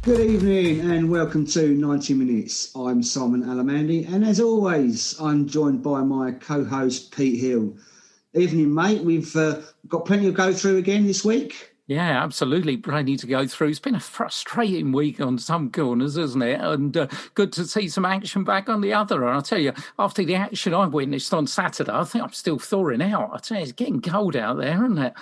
Good evening and welcome to 90 Minutes. I'm Simon Alamandi and as always, I'm joined by my co-host Pete Hill. Evening, mate. We've got plenty to go through again this week. Yeah, absolutely. Plenty to go through. It's been a frustrating week on some corners, isn't it? And good to see some action back on the other. And I'll tell you, after the action I witnessed on Saturday, I think I'm still thawing out. I tell you, it's getting cold out there, isn't it?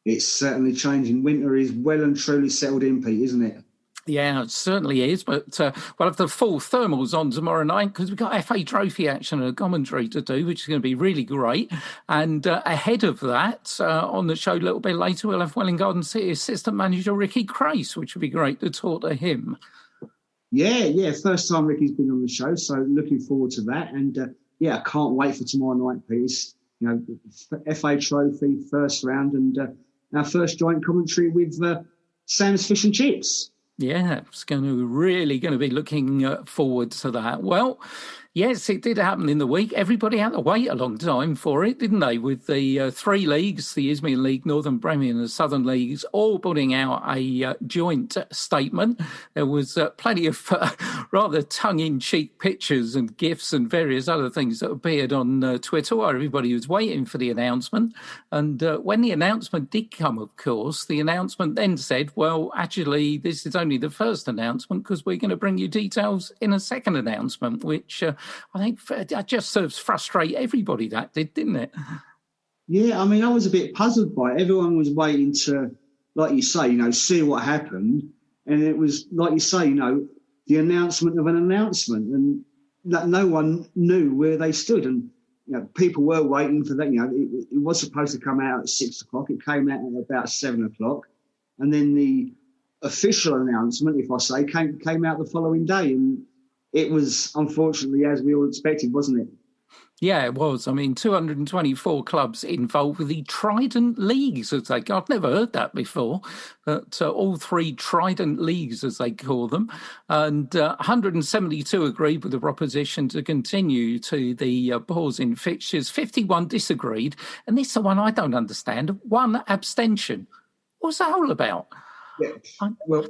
It's certainly changing. Winter is well and truly settled in, Pete, isn't it? Yeah, it certainly is. But we'll have the full thermals on tomorrow night because we've got FA Trophy action and a commentary to do, which is going to be really great. And ahead of that, on the show a little bit later, we'll have Welwyn Garden City assistant manager Ricci Crace, which would be great to talk to him. Yeah. First time Ricky's been on the show, so looking forward to that. And I can't wait for tomorrow night, Pete. FA Trophy, first round, and our first joint commentary with Sam's Fish and Chips. Yeah, it's going to be looking forward to that. Well, yes, it did happen in the week. Everybody had to wait a long time for it, didn't they? With the three leagues, the Isthmian League, Northern Premier and the Southern Leagues, all putting out a joint statement. There was plenty of rather tongue-in-cheek pictures and GIFs and various other things that appeared on Twitter while everybody was waiting for the announcement. And when the announcement did come, of course, the announcement then said, well, actually, this is only the first announcement because we're going to bring you details in a second announcement, which I think that just serves frustrate everybody, that did, didn't it? Yeah, I mean, I was a bit puzzled by it. Everyone was waiting to, like you say, see what happened. And it was, like you say, the announcement of an announcement. And no one knew where they stood. And, people were waiting for that. It was supposed to come out at 6 o'clock. It came out at about 7 o'clock. And then the official announcement, if I say, came out the following day. And it was, unfortunately, as we all expected, wasn't it? Yeah, it was. I mean, 224 clubs involved with the Trident Leagues, as they call. I've never heard that before, but all three Trident Leagues, as they call them. And 172 agreed with the proposition to continue to the pause in fixtures. 51 disagreed. And this is the one I don't understand. One abstention. What's that all about? Yeah, well...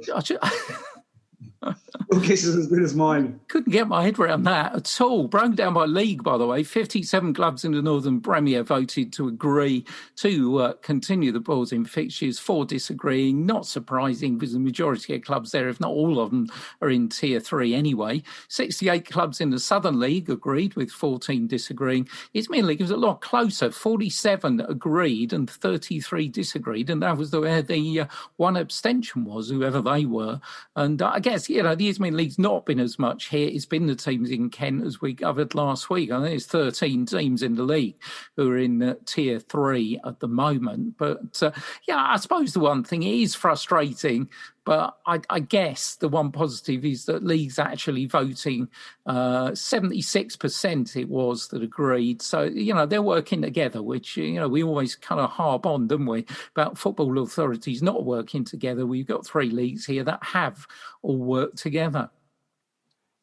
Well, guess is as good as mine. Couldn't get my head around that at all. Broken down by league, by the way. 57 clubs in the Northern Premier voted to agree to continue the pause in fixtures, 4 disagreeing. Not surprising because the majority of clubs there, if not all of them, are in Tier 3 anyway. 68 clubs in the Southern League agreed with 14 disagreeing. Isthmian League was a lot closer. 47 agreed and 33 disagreed. And that was where the one abstention was, whoever they were. And I guess, the Isthmian League's not been as much here. It's been the teams in Kent as we covered last week. I think there's 13 teams in the league who are in Tier 3 at the moment. But, I suppose the one thing is frustrating, but I guess the one positive is that leagues actually voting, 76% it was that agreed. So, they're working together, which, we always kind of harp on, don't we, about football authorities not working together. We've got 3 leagues here that have all worked together.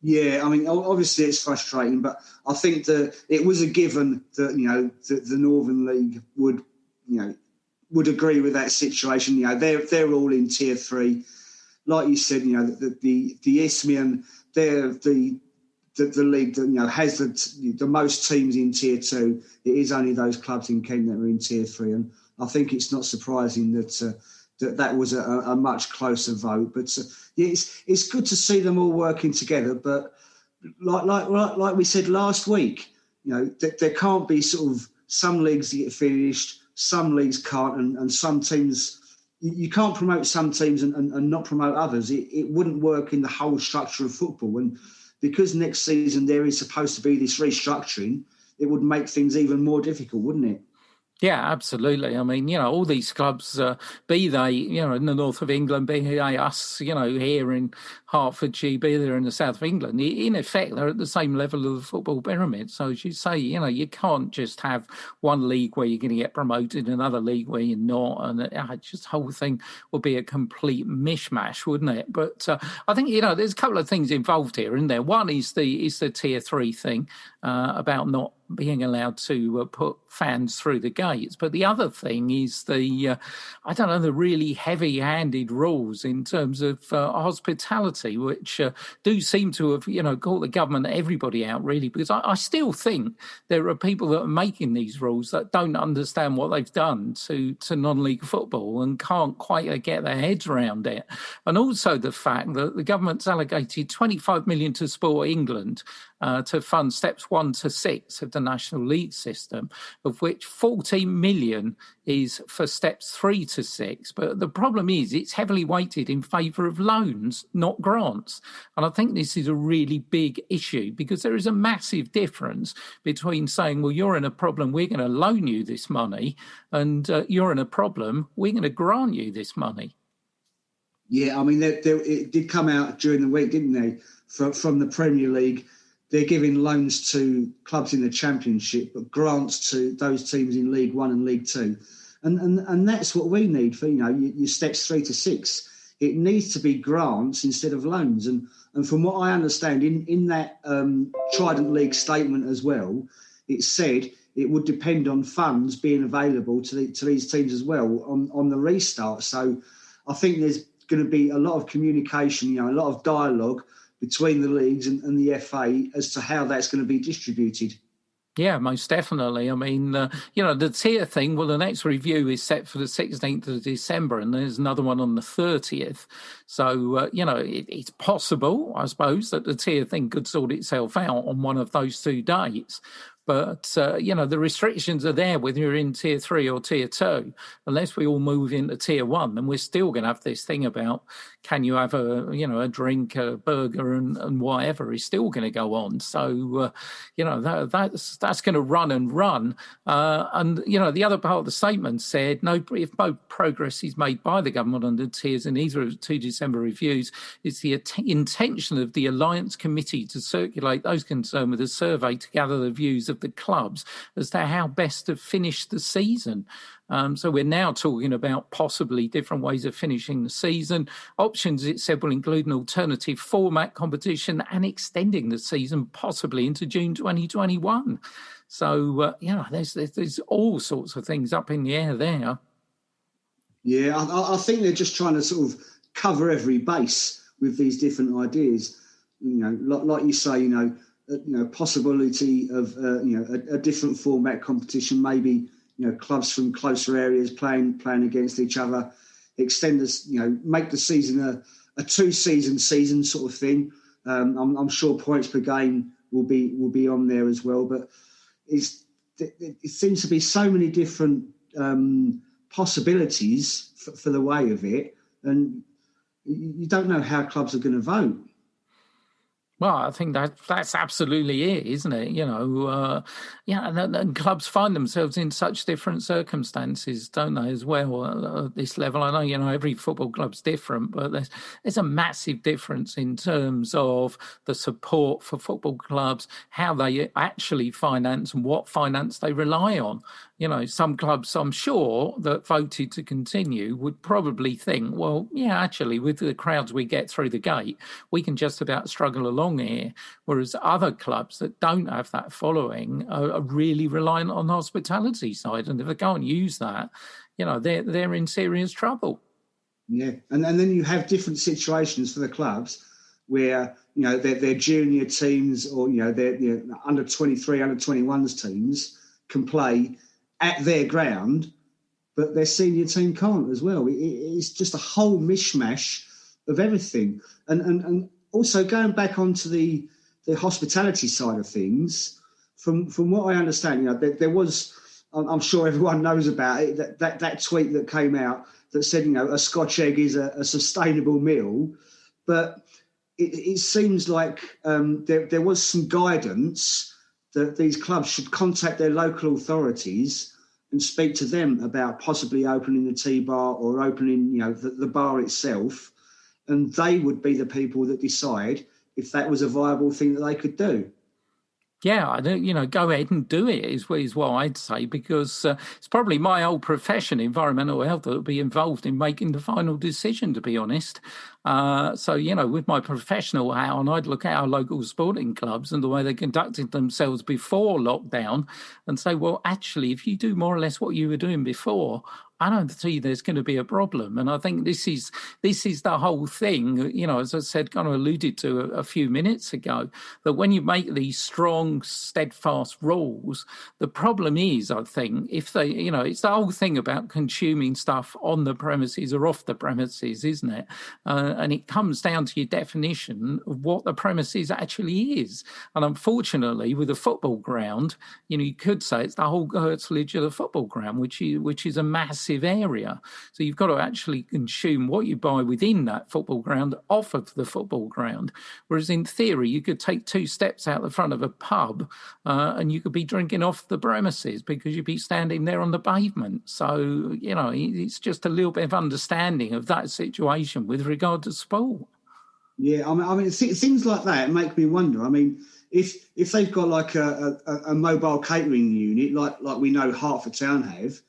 Yeah, I mean, obviously it's frustrating, but I think that it was a given that, the Northern League would agree with that situation. They're all in Tier 3. Like you said, the Isthmian, they're the league that has the most teams in Tier 2. It is only those clubs in Kent that are in Tier 3, and I think it's not surprising that was a much closer vote. But it's good to see them all working together. But like we said last week, there can't be sort of some leagues that get finished, some leagues can't, and some teams, you can't promote some teams and not promote others. It wouldn't work in the whole structure of football. And because next season there is supposed to be this restructuring, it would make things even more difficult, wouldn't it? Yeah, absolutely. I mean, all these clubs, be they, in the north of England, be they us, here in Hertfordshire, be they in the south of England, in effect, they're at the same level of the football pyramid. So as you say, you can't just have one league where you're going to get promoted, another league where you're not, and just the whole thing would be a complete mishmash, wouldn't it? But I think, there's a couple of things involved here, isn't there? One is the Tier 3 thing, about not being allowed to put fans through the gates. But the other thing is the really heavy-handed rules in terms of hospitality, which do seem to have, caught the government, everybody out, really, because I still think there are people that are making these rules that don't understand what they've done to non-league football and can't quite get their heads around it. And also the fact that the government's allocated 25 million to Sport England to fund steps 1 to 6 of the National League system, of which 14 million is for steps 3 to 6. But the problem is it's heavily weighted in favour of loans, not grants. And I think this is a really big issue because there is a massive difference between saying, well, you're in a problem, we're going to loan you this money, and you're in a problem, we're going to grant you this money. Yeah, I mean, it did come out during the week, didn't they, from the Premier League. They're giving loans to clubs in the Championship, but grants to those teams in League One and League Two. And that's what we need for, your steps 3 to 6. It needs to be grants instead of loans. And from what I understand, in that Trident League statement as well, it said it would depend on funds being available to these teams as well on the restart. So I think there's going to be a lot of communication, a lot of dialogue between the leagues and the FA as to how that's going to be distributed. Yeah, most definitely. I mean, the tier thing, well, the next review is set for the 16th of December and there's another one on the 30th. So, it's possible, I suppose, that the tier thing could sort itself out on one of those 2 dates. But, the restrictions are there whether you're in tier 3 or tier 2. Unless we all move into tier 1, then we're still going to have this thing about can you have a drink, a burger and whatever is still going to go on. So, that's going to run and run. And the other part of the statement said, if no progress is made by the government on the tiers in either of the 2 December reviews, it's the intention of the Alliance Committee to circulate those concerned with a survey to gather the views of the clubs as to how best to finish the season. So we're now talking about possibly different ways of finishing the season. Options, it said, will include an alternative format competition and extending the season possibly into June 2021. So, there's all sorts of things up in the air there. Yeah, I think they're just trying to sort of cover every base with these different ideas. Like you say, possibility of a different format competition, maybe clubs from closer areas playing against each other, extend this, make the season a 2-season sort of thing. I'm sure points per game will be on there as well, but it seems to be so many different possibilities for the way of it, and you don't know how clubs are going to vote. Well, I think that's absolutely it, isn't it? And clubs find themselves in such different circumstances, don't they, as well, at this level? I know, every football club's different, but there's a massive difference in terms of the support for football clubs, how they actually finance and what finance they rely on. Some clubs, I'm sure, that voted to continue would probably think, well, yeah, actually, with the crowds we get through the gate, we can just about struggle along here. Whereas other clubs that don't have that following are really reliant on the hospitality side. And if they can't use that, they're in serious trouble. Yeah. And then you have different situations for the clubs where, their junior teams or, their under 23, under 21s teams can play at their ground, but their senior team can't as well. It's just a whole mishmash of everything. And also going back onto the hospitality side of things, from what I understand, there was, I'm sure everyone knows about it, that tweet that came out that said, a Scotch egg is a sustainable meal, but it seems like there was some guidance that these clubs should contact their local authorities and speak to them about possibly opening the tea bar or opening, the bar itself, and they would be the people that decide if that was a viable thing that they could do. Yeah, I don't, go ahead and do it is what I'd say, because it's probably my old profession, environmental health, that would be involved in making the final decision, to be honest. So, with my professional hat on, I'd look at our local sporting clubs and the way they conducted themselves before lockdown and say, well, actually, if you do more or less what you were doing before, I don't see there's going to be a problem. And I think this is the whole thing, as I said, kind of alluded to a few minutes ago, that when you make these strong, steadfast rules, the problem is, I think, if they, it's the whole thing about consuming stuff on the premises or off the premises, isn't it? And it comes down to your definition of what the premises actually is. And unfortunately, with a football ground, you could say it's the whole curtilage of the football ground, which is a massive area. So you've got to actually consume what you buy within that football ground off of the football ground. Whereas in theory, you could take 2 steps out the front of a pub and you could be drinking off the premises because you'd be standing there on the pavement. So, it's just a little bit of understanding of that situation with regard to sport. Yeah, I mean, things like that make me wonder. I mean, if they've got like a mobile catering unit, like we know Hertford Town have,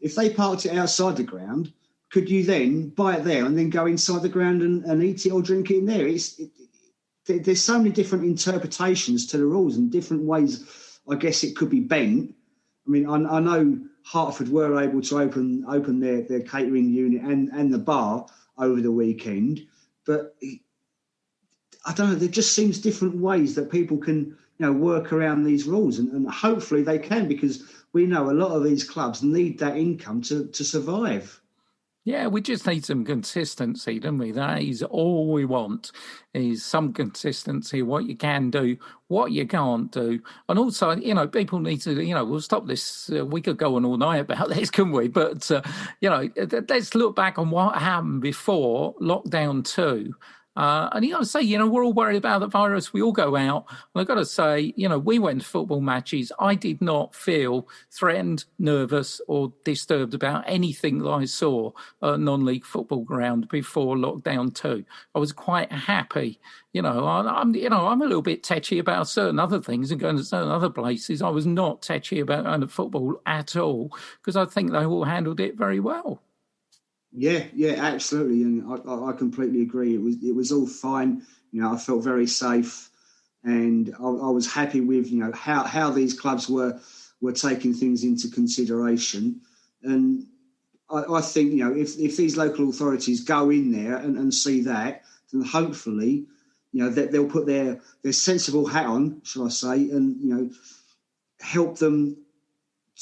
if they parked it outside the ground, could you then buy it there and then go inside the ground and eat it or drink it in there? There's so many different interpretations to the rules and different ways, I guess, it could be bent. I mean, I know Hertford were able to open their catering unit and the bar over the weekend, but I don't know, there just seems different ways that people can work around these rules, and hopefully they can, because we know a lot of these clubs need that income to survive. Yeah, we just need some consistency, don't we? That is all we want, is some consistency, what you can do, what you can't do. And also, people need to, we'll stop this. We could go on all night about this, couldn't we? But, let's look back on what happened before lockdown 2. And you got to say, we're all worried about the virus. We all go out. And I've got to say, we went to football matches. I did not feel threatened, nervous or disturbed about anything that I saw at a non-league football ground before lockdown 2. I was quite happy. I'm a little bit tetchy about certain other things and going to certain other places. I was not tetchy about going to football at all because I think they all handled it very well. Yeah, absolutely, and I completely agree. It was all fine. I felt very safe, and I was happy with how these clubs were taking things into consideration. And I think if these local authorities go in there and see that, then hopefully that they'll put their sensible hat on, shall I say, and help them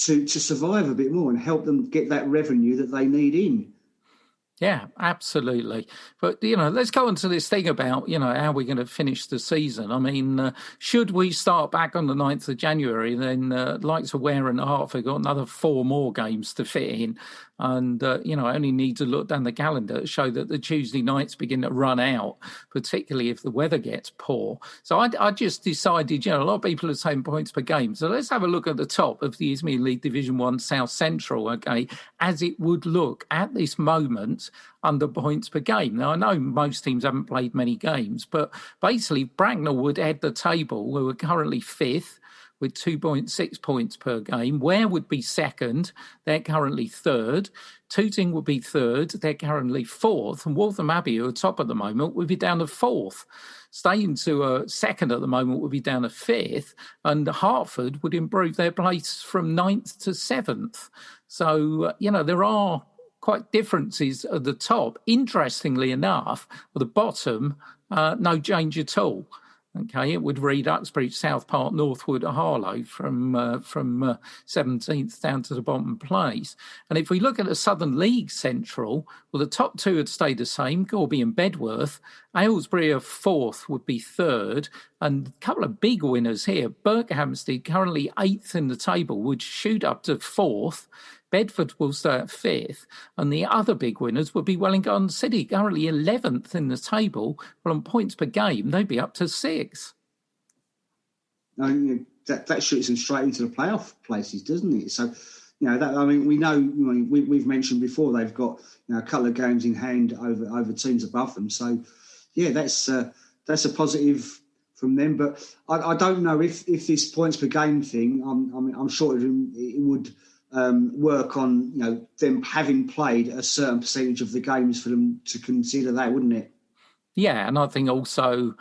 to survive a bit more and help them get that revenue that they need in. Yeah, absolutely. But, let's go on to this thing about, how we're going to finish the season. I mean, should we start back on the 9th of January, then likes of Ware and Hertford got another 4 more games to fit in. And, I only need to look down the calendar to show that the Tuesday nights begin to run out, particularly if the weather gets poor. So I just decided, a lot of people are saying points per game. So let's have a look at the top of the Isthmian League Division 1 South Central, okay, as it would look at this moment under points per game. Now, I know most teams haven't played many games, but basically Bracknell would head the table, who are currently 5th, with 2.6 points per game. Ware would be 2nd. They're currently 3rd. Tooting would be 3rd. They're currently 4th. And Waltham Abbey, who are top at the moment, would be down to 4th. Staying to 2nd at the moment would be down to 5th. And Hertford would improve their place from 9th to 7th. So, there are quite differences at the top. Interestingly enough, at the bottom, no change at all. Okay, it would read Uxbridge, South Park, Northwood, Harlow from 17th down to the bottom place. And if we look at the Southern League Central, well, the top 2 would stay the same, Gorby and Bedworth. Aylesbury of 4th would be 3rd. And a couple of big winners here. Berkhamsted, currently 8th in the table, would shoot up to 4th. Bedford will stay at 5th, and the other big winners would be Welwyn Garden City, currently 11th in the table. Well, on points per game, they'd be up to 6th. That shoots them straight into the playoff places, doesn't it? So, we know, we've mentioned before they've got a couple of games in hand over teams above them. So, yeah, that's a positive from them. But I don't know if this points per game thing. I'm sure it would work on, them having played a certain percentage of the games for them to consider that, wouldn't it? Yeah, and I think also,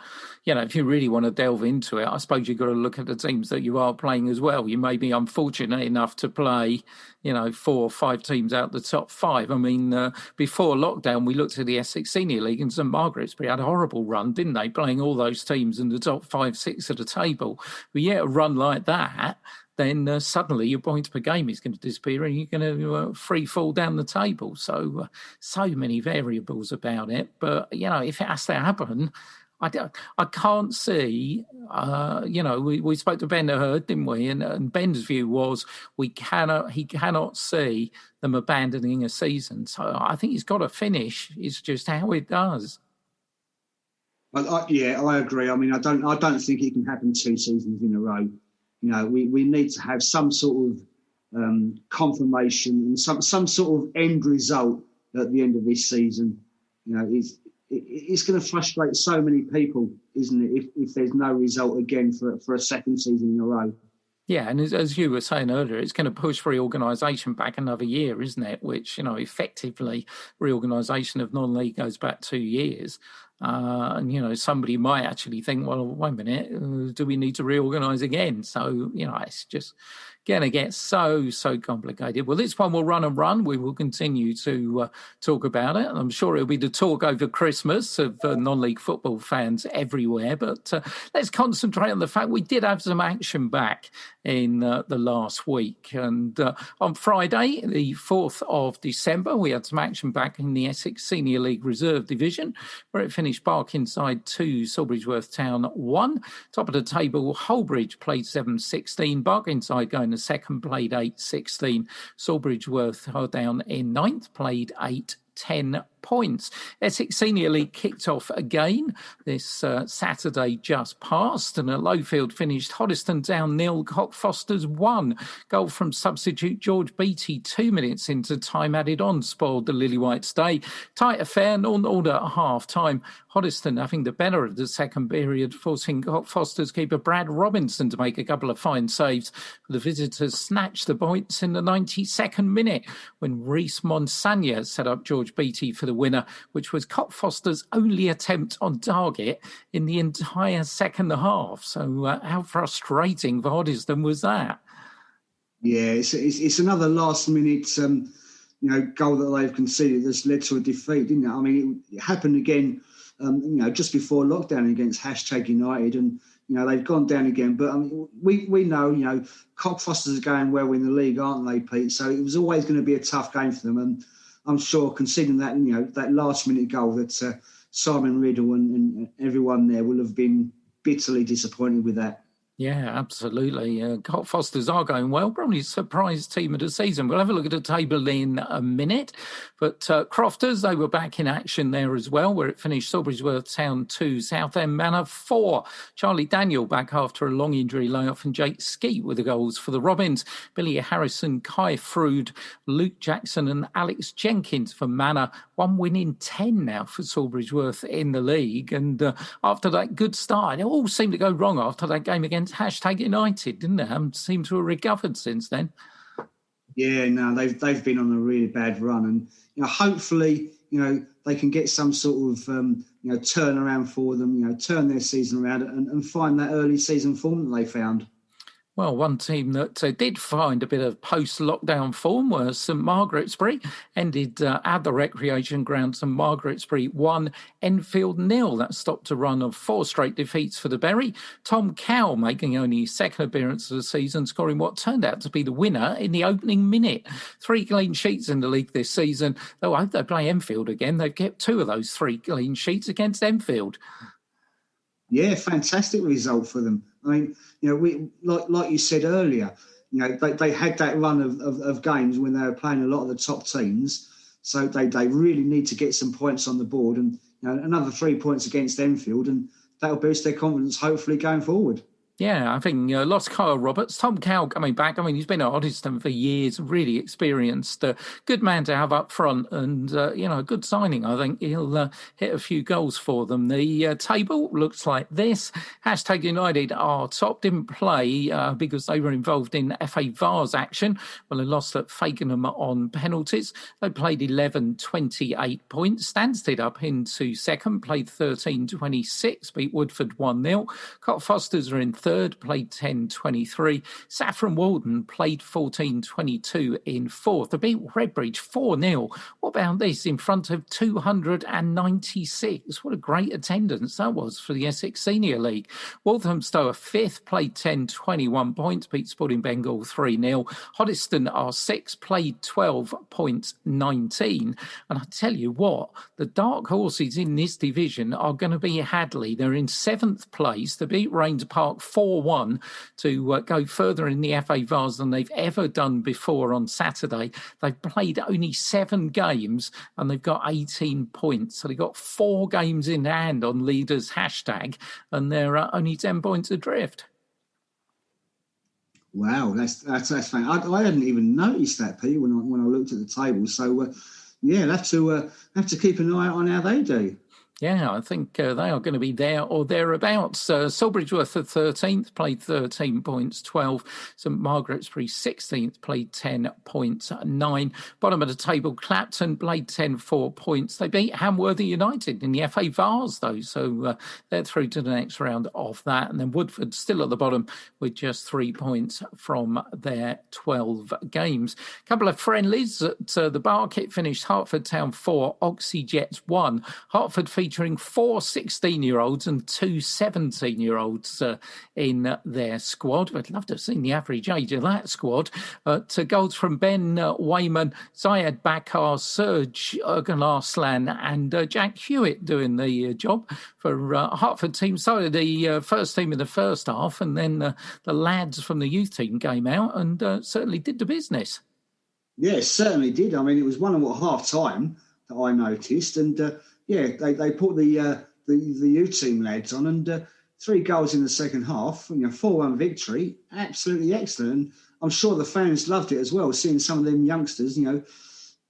if you really want to delve into it, I suppose you've got to look at the teams that you are playing as well. You may be unfortunate enough to play, 4 or 5 teams out the top 5. I mean, before lockdown, we looked at the Essex Senior League and St Margaret's had a horrible run, didn't they? Playing all those teams in the top 5, 6 of the table. But a run like that, then suddenly your points per game is going to disappear and you're going to free fall down the table. So many variables about it. But, if it has to happen, I can't see, we spoke to Ben Hurd, didn't we? And Ben's view was he cannot see them abandoning a season. So I think he's got to finish. It's just how it does. I agree. I mean, I don't think it can happen 2 seasons in a row. We need to have some sort of confirmation and some sort of end result at the end of this season. It's going to frustrate so many people, isn't it, if there's no result again for a second season in a row. Yeah, and as you were saying earlier, it's going to push reorganisation back another year, isn't it? Which, effectively, reorganisation of non-league goes back 2 years. And, somebody might actually think, well, wait a minute, do we need to reorganise again? So, it's just going to get so complicated. Well, this one will run and run. We will continue to talk about it. I'm sure it'll be the talk over Christmas of non-league football fans everywhere. But let's concentrate on the fact we did have some action back in the last week. And on Friday, the 4th of December, we had some action back in the Essex Senior League Reserve Division, where it finished Barkingside 2, Sawbridgeworth Town 1. Top of the table, Holbridge played 7-16. Barkingside going to second, played 8-16. Sawbridgeworth are down in 9th, played 8-10 points. Essex Senior League kicked off again this Saturday just past, and at Lowfield finished Hoddesdon down 0, Cockfosters 1. Goal from substitute George Beattie 2 minutes into time added on spoiled the Lily White's day. Tight affair, 0-0 at half-time. Hoddesdon having the better of the second period, forcing Cockfosters keeper Brad Robinson to make a couple of fine saves. The visitors snatched the points in the 92nd minute when Rhys Monsagna set up George Beattie for the winner, which was Cockfosters' only attempt on target in the entire second half. So how frustrating for Hoddesdon was that? Yeah, it's another last-minute goal that they've conceded that's led to a defeat, didn't it? I mean, it happened again, just before lockdown against #United, and they've gone down again. But I mean, we know, Cockfosters are going well in the league, aren't they, Pete? So it was always going to be a tough game for them, and I'm sure, considering that that last-minute goal, that Simon Riddle and everyone there will have been bitterly disappointed with that. Yeah, absolutely. Cockfosters are going well. Probably a surprise team of the season. We'll have a look at the table in a minute. But Crofters, they were back in action there as well, where it finished Sawbridgeworth Town 2, Southend Manor 4. Charlie Daniel back after a long injury layoff, and Jake Skeet with the goals for the Robins. Billy Harrison, Kai Frood, Luke Jackson and Alex Jenkins for Manor. 1 win in 10 now for Sawbridgeworth in the league. And after that good start, it all seemed to go wrong after that game against #United, didn't they? Haven't seemed to have recovered since then. Yeah, no, they've been on a really bad run, and hopefully they can get some sort of turnaround for them, turn their season around and find that early season form that they found. Well, one team that did find a bit of post-lockdown form was St Margaret's-Bury. Ended at the recreation ground, St Margaret's-Bury 1, Enfield 0. That stopped a run of 4 straight defeats for the Berry. Tom Cowell making only his second appearance of the season, scoring what turned out to be the winner in the opening minute. 3 clean sheets in the league this season. Though I hope they play Enfield again. They've kept 2 of those 3 clean sheets against Enfield. Yeah, fantastic result for them. I mean, we like you said earlier, they had that run of games when they were playing a lot of the top teams, so they really need to get some points on the board, and another 3 points against Enfield, and that'll boost their confidence hopefully going forward. Yeah, I think lost Kyle Roberts. Tom Cowell coming back. I mean, he's been at Hoddesdon for years, really experienced. Good man to have up front and, a good signing. I think he'll hit a few goals for them. The table looks like this. Hashtag United are top. Didn't play because they were involved in FA Vars action. Well, they lost at Fakenham on penalties. They played 11-28 points. Stansted up into second, played 13-26, beat Woodford 1-0. Cockfosters are in third, played 10-23. Saffron Walden played 14-22 in fourth. They beat Redbridge 4-0. What about this? In front of 296. What a great attendance that was for the Essex Senior League. Walthamstow are fifth, played 10-21 points, beat Sporting Bengal 3-0. Hoddesdon are sixth, played 12 points, 19. And I tell you what, the dark horses in this division are going to be Hadley. They're in seventh place. They beat Rains Park 4-1 to go further in the FA Vars than they've ever done before on Saturday. They've played only 7 games and they've got 18 points. So they've got 4 games in hand on leaders hashtag and they're only 10 points adrift. Wow, that's fantastic. I hadn't even noticed that, Pete, when I looked at the table. So, have to keep an eye on how they do. Yeah, I think they are going to be there or thereabouts. Sawbridgeworth at 13th, played 13 points, 12. St Margaret's-Bury 16th, played 10 points, 9. Bottom of the table, Clapton played 10, 4 points. They beat Hamworthy United in the FA Vars, though, so they're through to the next round of that. And then Woodford still at the bottom with just 3 points from their 12 games. A couple of friendlies at the Barkit finished Hertford Town 4, Oxy Jets 1. Hertford featuring 4 16-year-olds and 2 17-year-olds in their squad. I'd love to have seen the average age of that squad. To goals from Ben Wayman, Zayed Bakar, Serge Erganarslan and Jack Hewitt doing the job for Hertford team. So the first team in the first half, and then the lads from the youth team came out and certainly did the business. Yeah, certainly did. I mean, it was 1-1 half time that I noticed, and they put the U team lads on, and 3 goals in the second half. 4-1 victory, absolutely excellent. And I'm sure the fans loved it as well, seeing some of them youngsters,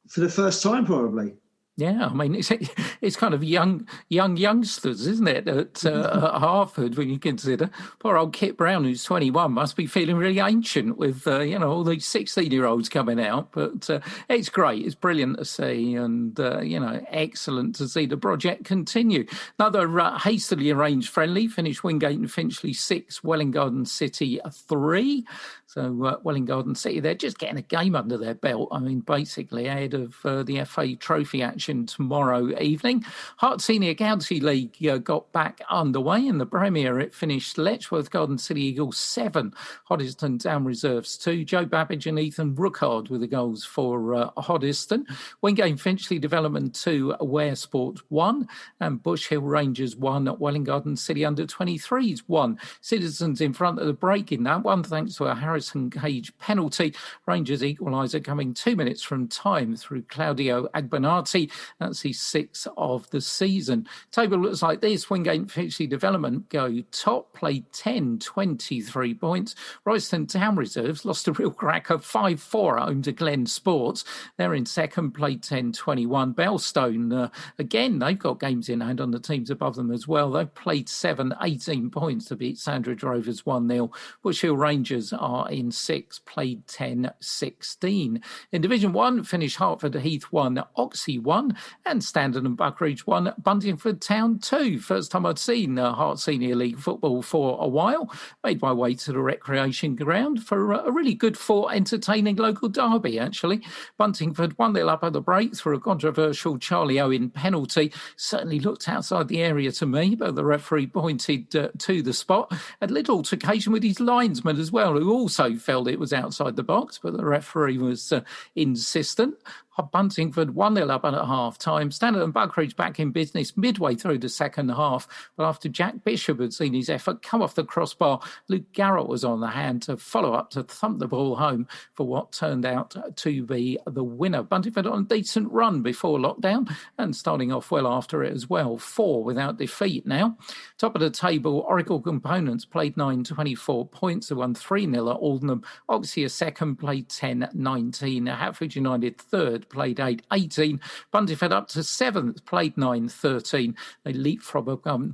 for the first time probably. Yeah, I mean, it's kind of young youngsters, isn't it, at Hartford, when you consider poor old Kit Brown, who's 21, must be feeling really ancient with, all these 16-year-olds coming out. But it's great. It's brilliant to see and, excellent to see the project continue. Another hastily arranged friendly finished Wingate and Finchley 6, Welwyn Garden City 3. So Welwyn Garden City, they're just getting a game under their belt. I mean, basically ahead of the FA Trophy action tomorrow evening. Hart Senior County League got back underway. In the Premier, it finished Letchworth Garden City Eagles 7, Hoddesdon Town Reserves 2. Joe Babbage and Ethan Rookard with the goals for Hoddesdon. Wingate Finchley Development 2, Ware Sports 1. And Bush Hill Rangers 1, Welwyn Garden City Under-23s 1. Citizens in front of the break in that one, thanks to a Harrison Cage penalty. Rangers equaliser coming 2 minutes from time through Claudio Agbanati. That's his 6th of the season. Table looks like this. Wingate Finchley Development go top, played 10, 23 points. Royston Town Reserves lost a real cracker 5-4 at home to Glen Sports. They're in second, played 10, 21. Bellstone, again, they've got games in hand on the teams above them as well. They've played 7, 18 points to beat Sandridge Rovers 1-0. Bush Hill Rangers are in 6, played 10, 16. In Division 1, finished Hertford Heath 1, Oxy 1, and Standard and Buckridge 1, Buntingford Town 2. First time I'd seen Hart Senior League football for a while. Made my way to the recreation ground for a really good, entertaining local derby, actually. Buntingford 1-0 up at the break through a controversial Charlie Owen penalty. Certainly looked outside the area to me, but the referee pointed to the spot. Had a little altercation with his linesman as well, who also felt it was outside the box, but the referee was insistent. Buntingford 1-0 up at half-time. Standard and Buckridge back in business midway through the second half. But after Jack Bishop had seen his effort come off the crossbar, Luke Garrett was on the hand to follow up to thump the ball home for what turned out to be the winner. Buntingford on a decent run before lockdown and starting off well after it as well. 4 without defeat now. Top of the table, Oracle Components played 9-24 points. They won 3-0 at Aldenham. Oxia second, played 10-19. Hatfield United third, played 8-18. Buntingford up to 7th, played 9-13. They leapfrog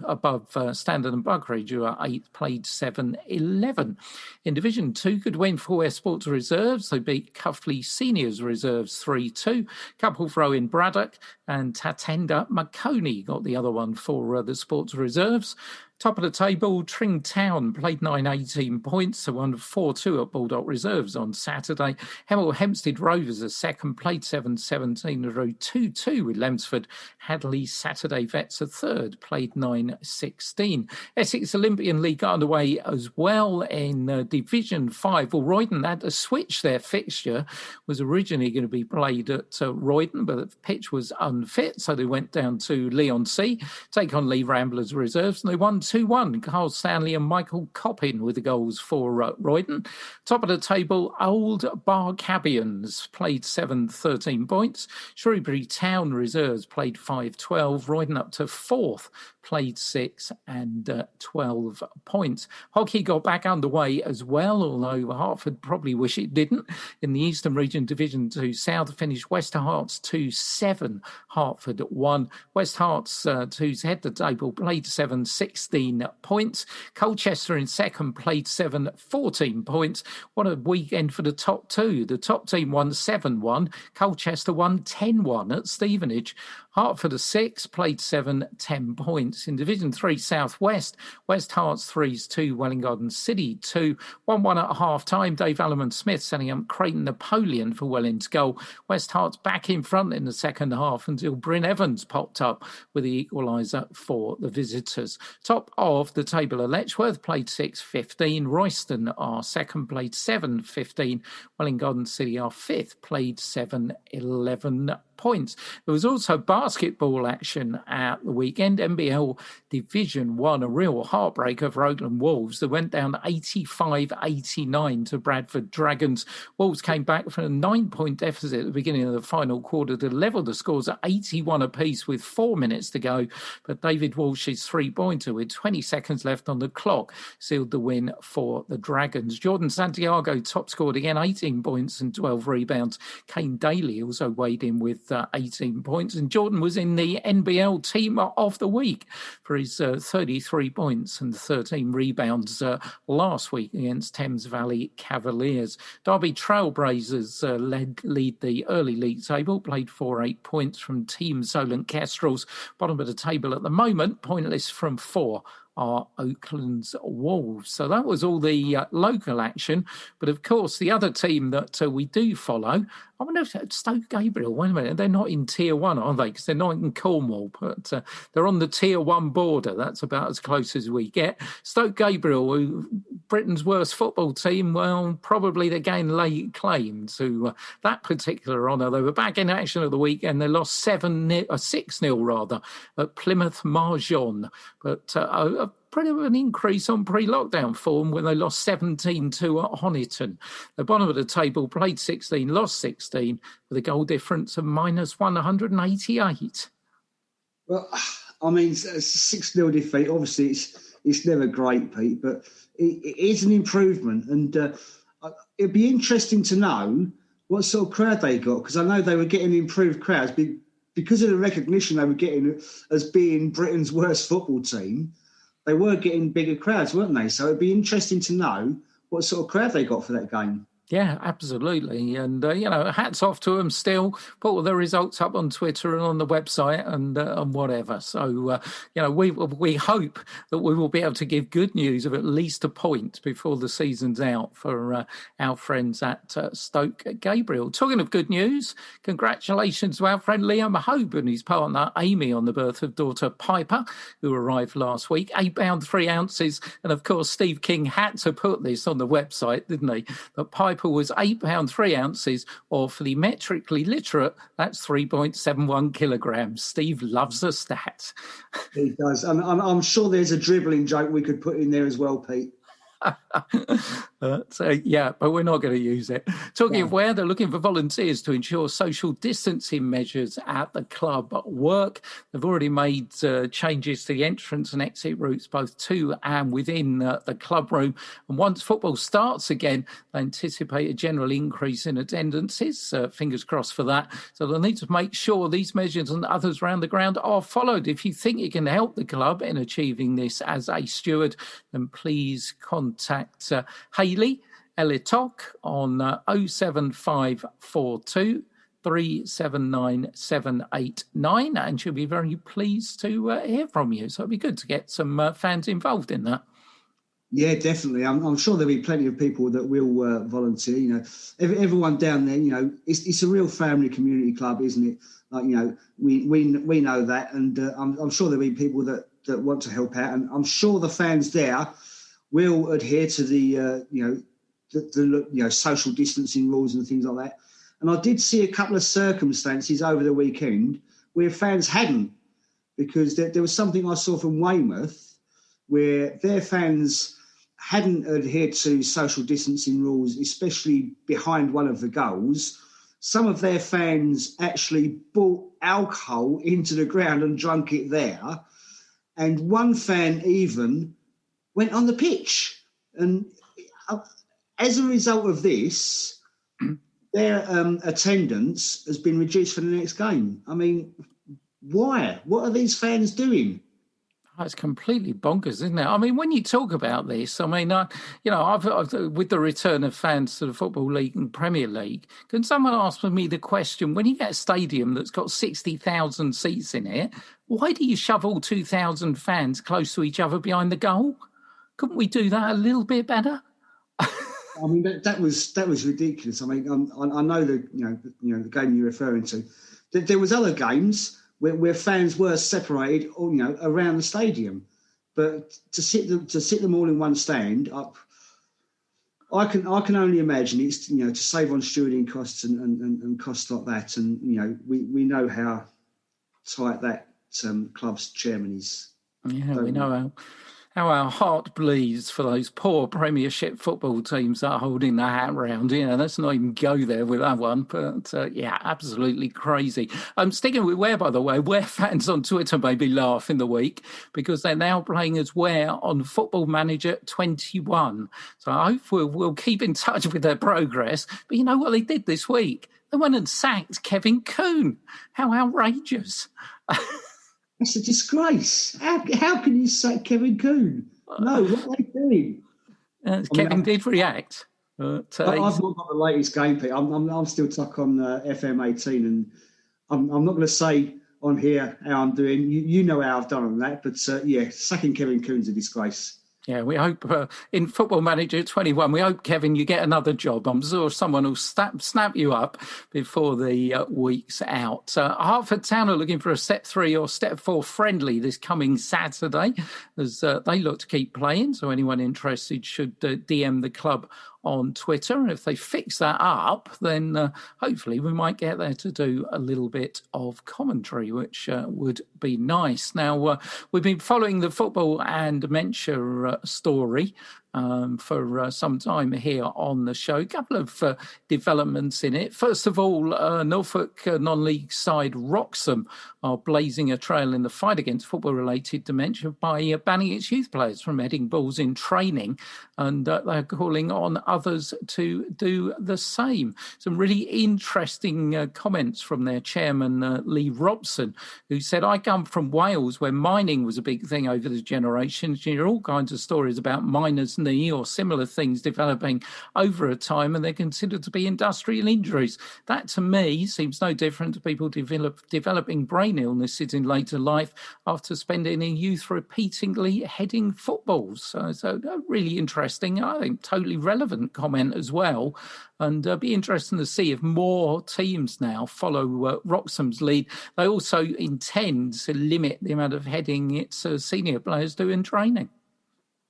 above Standard and Buckridge, who are 8th, played 7-11. In Division 2, good win for West Sports Reserves. They beat Cuffley Seniors Reserves 3-2. Couple throw in Braddock and Tatenda Maconey got the other one for the Sports Reserves. Top of the table, Tring Town played 9-18 points. They won 4-2 at Bulldog Reserves on Saturday. Hemel Hempstead Rovers are second, played 7-17. They drew 2-2 with Lemsford. Hadley Saturday Vets are third, played 9-16. Essex Olympian League got underway as well in Division 5. Well, Roydon had to switch their fixture. Was originally going to be played at Roydon, but the pitch was unfit, so they went down to Leon C, take on Lee Ramblers Reserves, and they won 2-1. Carl Stanley and Michael Coppin with the goals for Roydon. Top of the table, Old Barcabians played 7-13 points. Shrewsbury Town Reserves played 5-12. Roydon up to 4th, played 6 and 12 points. Hockey got back underway as well, although Hertford probably wish it didn't. In the Eastern Region Division 2 South finished West Herts 2-7. Hertford 1. West Herts, who's head the table, played 7-16 points. Colchester in second, played 7-14 points. What a weekend for the top two. The top team won 7-1. Colchester won 10-1 at Stevenage. Hertford are 6, played 7-10 points. In Division 3 South West, West Herts 3-2, Welwyn Garden City 2. 1-1 at half-time. Dave Alleman-Smith setting up Creighton Napoleon for Welwyn's goal. West Herts back in front in the second half until Bryn Evans popped up with the equaliser for the visitors. Top of the table are Letchworth, played 6-15. Royston are second, played 7-15. Welwyn Garden City are 5th, played 7-11 points. There was also basketball action at the weekend. NBL Division 1, a real heartbreaker for Oakland Wolves. They went down 85-89 to Bradford Dragons. Wolves came back from a 9-point deficit at the beginning of the final quarter to level the scores at 81 apiece with 4 minutes to go. But David Walsh's three-pointer with 20 seconds left on the clock sealed the win for the Dragons. Jordan Santiago top scored again, 18 points and 12 rebounds. Kane Daly also weighed in with 18 points. And Jordan was in the NBL Team of the Week for his 33 points and 13 rebounds last week against Thames Valley Cavaliers. Derby Trailblazers lead the early league table, played 8 points from Team Solent Kestrels. Bottom of the table at the moment, pointless from 4 are Oakland's Wolves. So that was all the local action. But of course, the other team that we do follow, I wonder if Stoke Gabriel, wait a minute, they're not in Tier 1, are they? Because they're not in Cornwall, but they're on the Tier 1 border. That's about as close as we get. Stoke Gabriel, who, Britain's worst football team, well, probably they gain lay claim to that particular honour. They were back in action at the weekend. They lost 6-0 at Plymouth Marjon. But pretty of an increase on pre-lockdown form when they lost 17-2 at Honiton. The bottom of the table, played 16, lost 16, with a goal difference of minus 188. Well, I mean, it's a 6-0 defeat. Obviously, it's never great, Pete, but it is an improvement. And it'd be interesting to know what sort of crowd they got, because I know they were getting improved crowds because of the recognition they were getting as being Britain's worst football team. They were getting bigger crowds, weren't they? So it'd be interesting to know what sort of crowd they got for that game. Yeah, absolutely. And, hats off to them still. Put all the results up on Twitter and on the website and whatever. So, we hope that we will be able to give good news of at least a point before the season's out for our friends at Stoke Gabriel. Talking of good news, congratulations to our friend Liam Hope and his partner Amy on the birth of daughter Piper, who arrived last week. 8 pounds 3 ounces. And, of course, Steve King had to put this on the website, didn't he? That Piper pepper was £8 3 ounces, or for the metrically literate, that's 3.71 kilograms. Steve loves a stat. He does. And I'm sure there's a dribbling joke we could put in there as well, Pete. But we're not going to use it. Talking of where, they're looking for volunteers to ensure social distancing measures at the club work. They've already made changes to the entrance and exit routes, both to and within the club room. And once football starts again, they anticipate a general increase in attendances. Fingers crossed for that. So they'll need to make sure these measures and others around the ground are followed. If you think you can help the club in achieving this as a steward, then please contact Hayley Elitok on 07542 379 789, and she'll be very pleased to hear from you. So it'll be good to get some fans involved in that. Yeah, definitely. I'm sure there'll be plenty of people that will volunteer. You know, everyone down there. You know, it's a real family community club, isn't it? Like, you know, we know that, and I'm sure there'll be people that want to help out, and I'm sure the fans there will adhere to the social distancing rules and things like that. And I did see a couple of circumstances over the weekend where fans hadn't, because there was something I saw from Weymouth where their fans hadn't adhered to social distancing rules, especially behind one of the goals. Some of their fans actually brought alcohol into the ground and drunk it there. And one fan even went on the pitch. And as a result of this, their attendance has been reduced for the next game. I mean, why? What are these fans doing? It's completely bonkers, isn't it? I mean, when you talk about this, I mean, I've with the return of fans to the Football League and Premier League, can someone ask me the question, when you get a stadium that's got 60,000 seats in it, why do you shove all 2,000 fans close to each other behind the goal? Couldn't we do that a little bit better? I mean, that was ridiculous. I mean, I know the game you're referring to. There was other games where fans were separated, around the stadium, but to sit them all in one stand, I can only imagine it's to save on stewarding costs and costs like that, and we know how tight that club's chairman is. Yeah, we know how our heart bleeds for those poor Premiership football teams that are holding their hat round. Let's not even go there with that one. But, absolutely crazy. Sticking with Ware, by the way, Ware fans on Twitter made me laugh in the week because they're now playing as Ware on Football Manager 21. So I hope we'll keep in touch with their progress. But you know what they did this week? They went and sacked Kevin Coon. How outrageous. It's a disgrace. How can you say Kevin Coon? No, what are they doing? Kevin did react. But, I've not got the latest game, Pete. I'm still stuck on FM 18, and I'm not going to say on here how I'm doing. You know how I've done on that, but sacking Kevin Coon's a disgrace. Yeah, we hope in Football Manager 21, we hope, Kevin, you get another job. I'm sure someone will snap you up before the week's out. Hertford Town are looking for a Step 3 or Step 4 friendly this coming Saturday, as they look to keep playing. So anyone interested should DM the club on Twitter. And if they fix that up, then hopefully we might get there to do a little bit of commentary, which would be nice. Now, we've been following the football and dementia story for some time here on the show. A couple of developments in it. First of all, Norfolk non-league side Wroxham are blazing a trail in the fight against football-related dementia by banning its youth players from heading balls in training, and they're calling on others to do the same. Some really interesting comments from their chairman, Lee Robson, who said, "I come from Wales, where mining was a big thing over the generations. You hear all kinds of stories about miners' knee or similar things developing over a time, and they're considered to be industrial injuries. That, to me, seems no different to people developing brain illnesses in later life after spending in youth repeatedly heading footballs." So really interesting, I think totally relevant comment as well. And be interesting to see if more teams now follow Wroxham's lead. They also intend to limit the amount of heading its senior players do in training.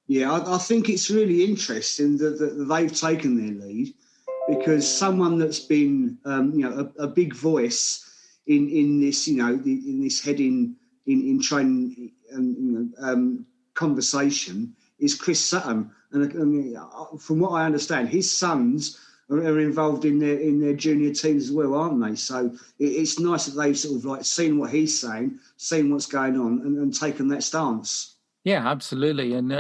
Yeah, I think it's really interesting that they've taken their lead, because someone that's been, a big voice in this, in this heading in training conversation is Chris Sutton, and from what I understand, his sons are involved in their junior teams as well, aren't they? So it's nice that they've sort of like seen what he's saying, seen what's going on, and taken that stance. Yeah, absolutely. And,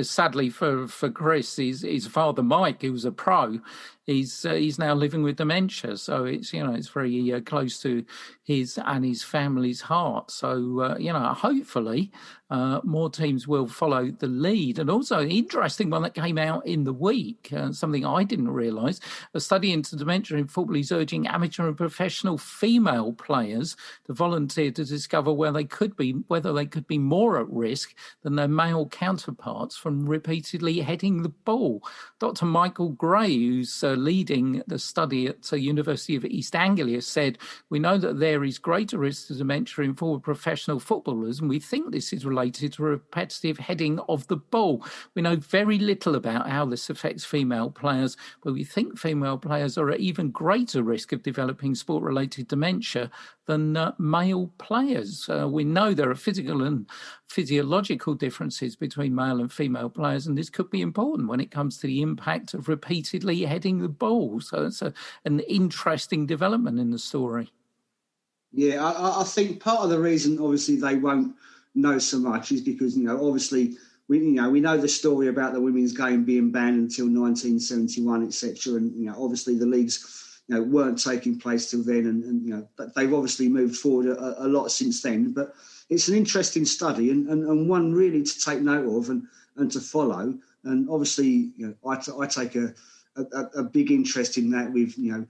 sadly for Chris, his father, Mike, who was a pro, he's now living with dementia. So it's very close to his and his family's heart. So, hopefully more teams will follow the lead. And also an interesting one that came out in the week, something I didn't realise, a study into dementia in football is urging amateur and professional female players to volunteer to discover whether they could be more at risk than their male counterparts from repeatedly heading the ball. Dr. Michael Gray, who's leading the study at the University of East Anglia, said, "We know that there is greater risk to dementia in forward professional footballers, and we think this is related to repetitive heading of the ball. We know very little about how this affects female players, but we think female players are at even greater risk of developing sport-related dementia than male players. We know there are physical and physiological differences between male and female players, and this could be important when it comes to the impact of repeatedly heading the ball." So it's an interesting development in the story. Yeah, I think part of the reason, obviously, they won't know so much is because, obviously, we know the story about the women's game being banned until 1971, etc. And, obviously the leagues, weren't taking place till then. And they've obviously moved forward a lot since then. But it's an interesting study and one really to take note of and to follow. And obviously, I take a big interest in that with, the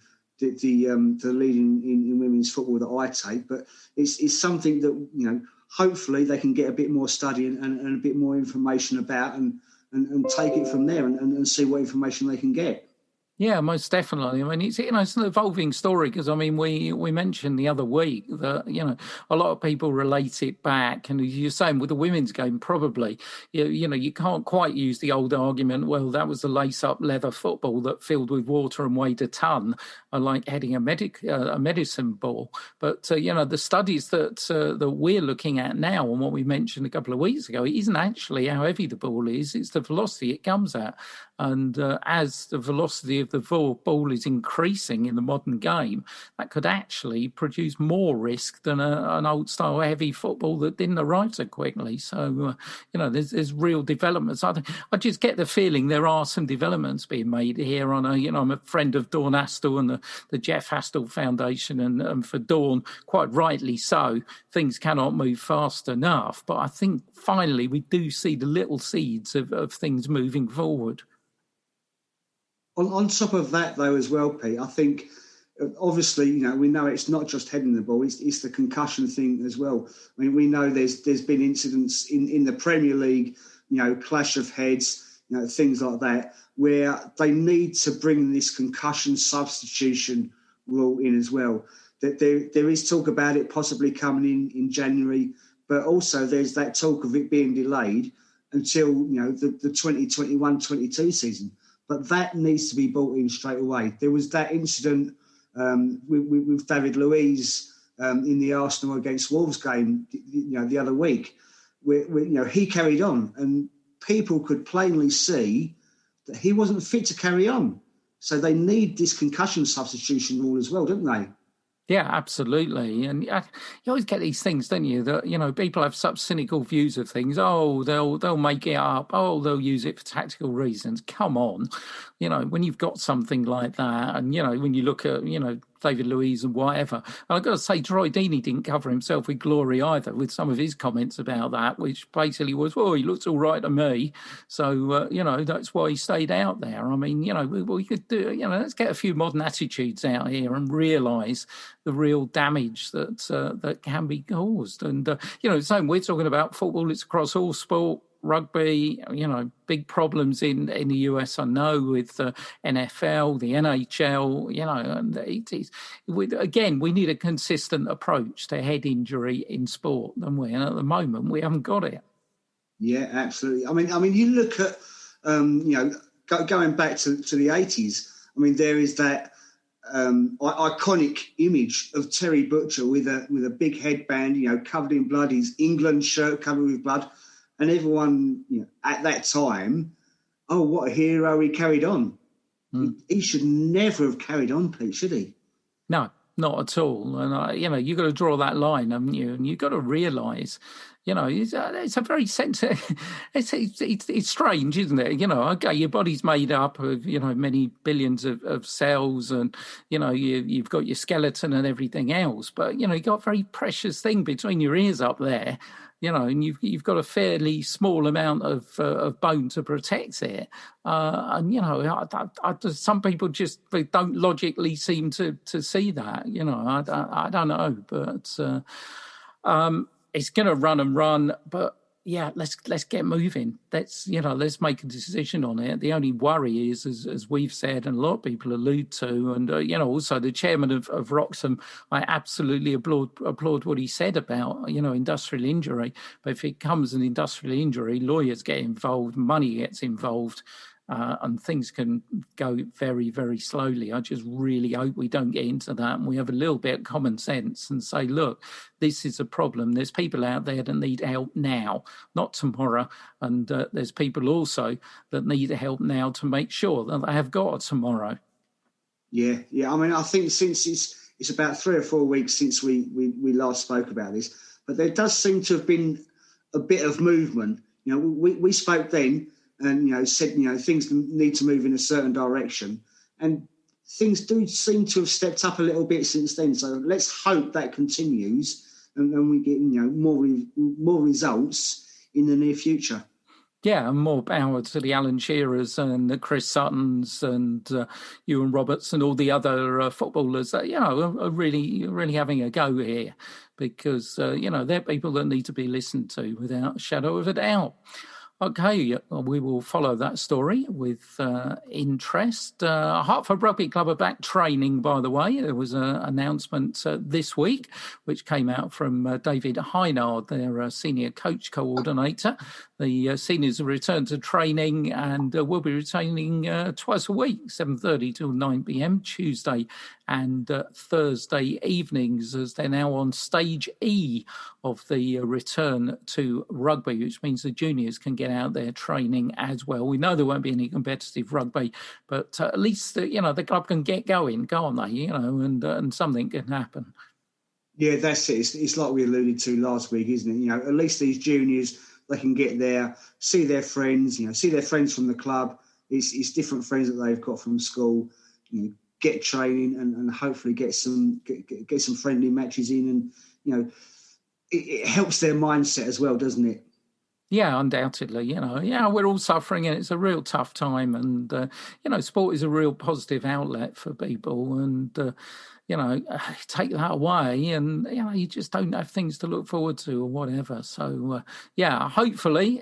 lead in women's football that I take. But it's something that, hopefully they can get a bit more study and a bit more information about and take it from there and see what information they can get. Yeah, most definitely. I mean, it's an evolving story because we mentioned the other week that a lot of people relate it back, and as you're saying with the women's game, probably you can't quite use the old argument. Well, that was the lace-up leather football that filled with water and weighed a ton, like heading a medicine ball. But the studies that we're looking at now, and what we mentioned a couple of weeks ago, it isn't actually how heavy the ball is; it's the velocity it comes at. And as the velocity of the ball is increasing in the modern game, that could actually produce more risk than an old-style heavy football that didn't arrive so quickly. So, there's real developments. I just get the feeling there are some developments being made here. I'm a friend of Dawn Astle and the Jeff Astle Foundation, and for Dawn, quite rightly so, things cannot move fast enough. But I think finally we do see the little seeds of things moving forward. On top of that, though, as well, Pete, I think, obviously, we know it's not just heading the ball, it's the concussion thing as well. I mean, we know there's been incidents in the Premier League, clash of heads, things like that, where they need to bring this concussion substitution rule in as well. That there is talk about it possibly coming in January, but also there's that talk of it being delayed until, the 2021-22 season. But that needs to be brought in straight away. There was that incident with David Luiz in the Arsenal against Wolves game, the other week, where he carried on, and people could plainly see that he wasn't fit to carry on. So they need this concussion substitution rule as well, don't they? Yeah, absolutely. And you always get these things, don't you, that, people have such cynical views of things. Oh, they'll make it up. Oh, they'll use it for tactical reasons. Come on. When you've got something like that, and, when you look at, David Luiz and whatever. And I've got to say, Troy Deeney didn't cover himself with glory either, with some of his comments about that, which basically was, well, he looks all right to me. So, that's why he stayed out there. I mean, we could do, let's get a few modern attitudes out here and realise the real damage that can be caused. And, same, we're talking about football, it's across all sport. Rugby, big problems in the US, I know, with the NFL, the NHL, and again, we need a consistent approach to head injury in sport, don't we? And at the moment, we haven't got it. Yeah, absolutely. I mean, you look at, going back to the 80s, I mean, there is that iconic image of Terry Butcher with a big headband, covered in blood, his England shirt covered with blood, and everyone, at that time, oh, what a hero, he carried on. He should never have carried on, Pete, should he? No, not at all. And, you've got to draw that line, haven't you? And you've got to realise, it's a very sensitive, it's strange, isn't it? Okay, your body's made up of, many billions of cells and, you've got your skeleton and everything else. But, you've got a very precious thing between your ears up there. And you've got a fairly small amount of bone to protect it. Some people just don't logically seem to see that. I don't know, but it's going to run and run. But yeah, let's get moving. Let's make a decision on it. The only worry is, as we've said, and a lot of people allude to, and also the chairman of Wroxham, I absolutely applaud what he said about industrial injury. But if it comes an industrial injury, lawyers get involved, money gets involved. And things can go very, very slowly. I just really hope we don't get into that and we have a little bit of common sense and say, look, this is a problem. There's people out there that need help now, not tomorrow. And there's people also that need help now to make sure that they have got a tomorrow. Yeah. I mean, I think since it's about 3 or 4 weeks since we last spoke about this, but there does seem to have been a bit of movement. We spoke then, and said things need to move in a certain direction, and things do seem to have stepped up a little bit since then. So let's hope that continues, and we get more results in the near future. Yeah, and more power to the Alan Shearers and the Chris Suttons and Ewan Roberts and all the other footballers that are really, really having a go here, because they're people that need to be listened to without a shadow of a doubt. Okay, we will follow that story with interest. Hertford Rugby Club are back training, by the way. There was an announcement this week, which came out from David Hynard, their senior coach coordinator. The seniors have returned to training and will be returning twice a week, 7:30 till 9 p.m, Tuesday and Thursday evenings, as they're now on stage E of the return to rugby, which means the juniors can get out there training as well. We know there won't be any competitive rugby, but at least the club can get going, can't they? And something can happen. Yeah, that's it. It's like we alluded to last week, isn't it? At least these juniors, they can get there, see their friends, see their friends from the club. It's different friends that they've got from school. Get training and hopefully get some friendly matches in, and it helps their mindset as well, doesn't it? Yeah, undoubtedly. We're all suffering and it's a real tough time. And, sport is a real positive outlet for people. And, take that away and, you just don't have things to look forward to or whatever. So, hopefully,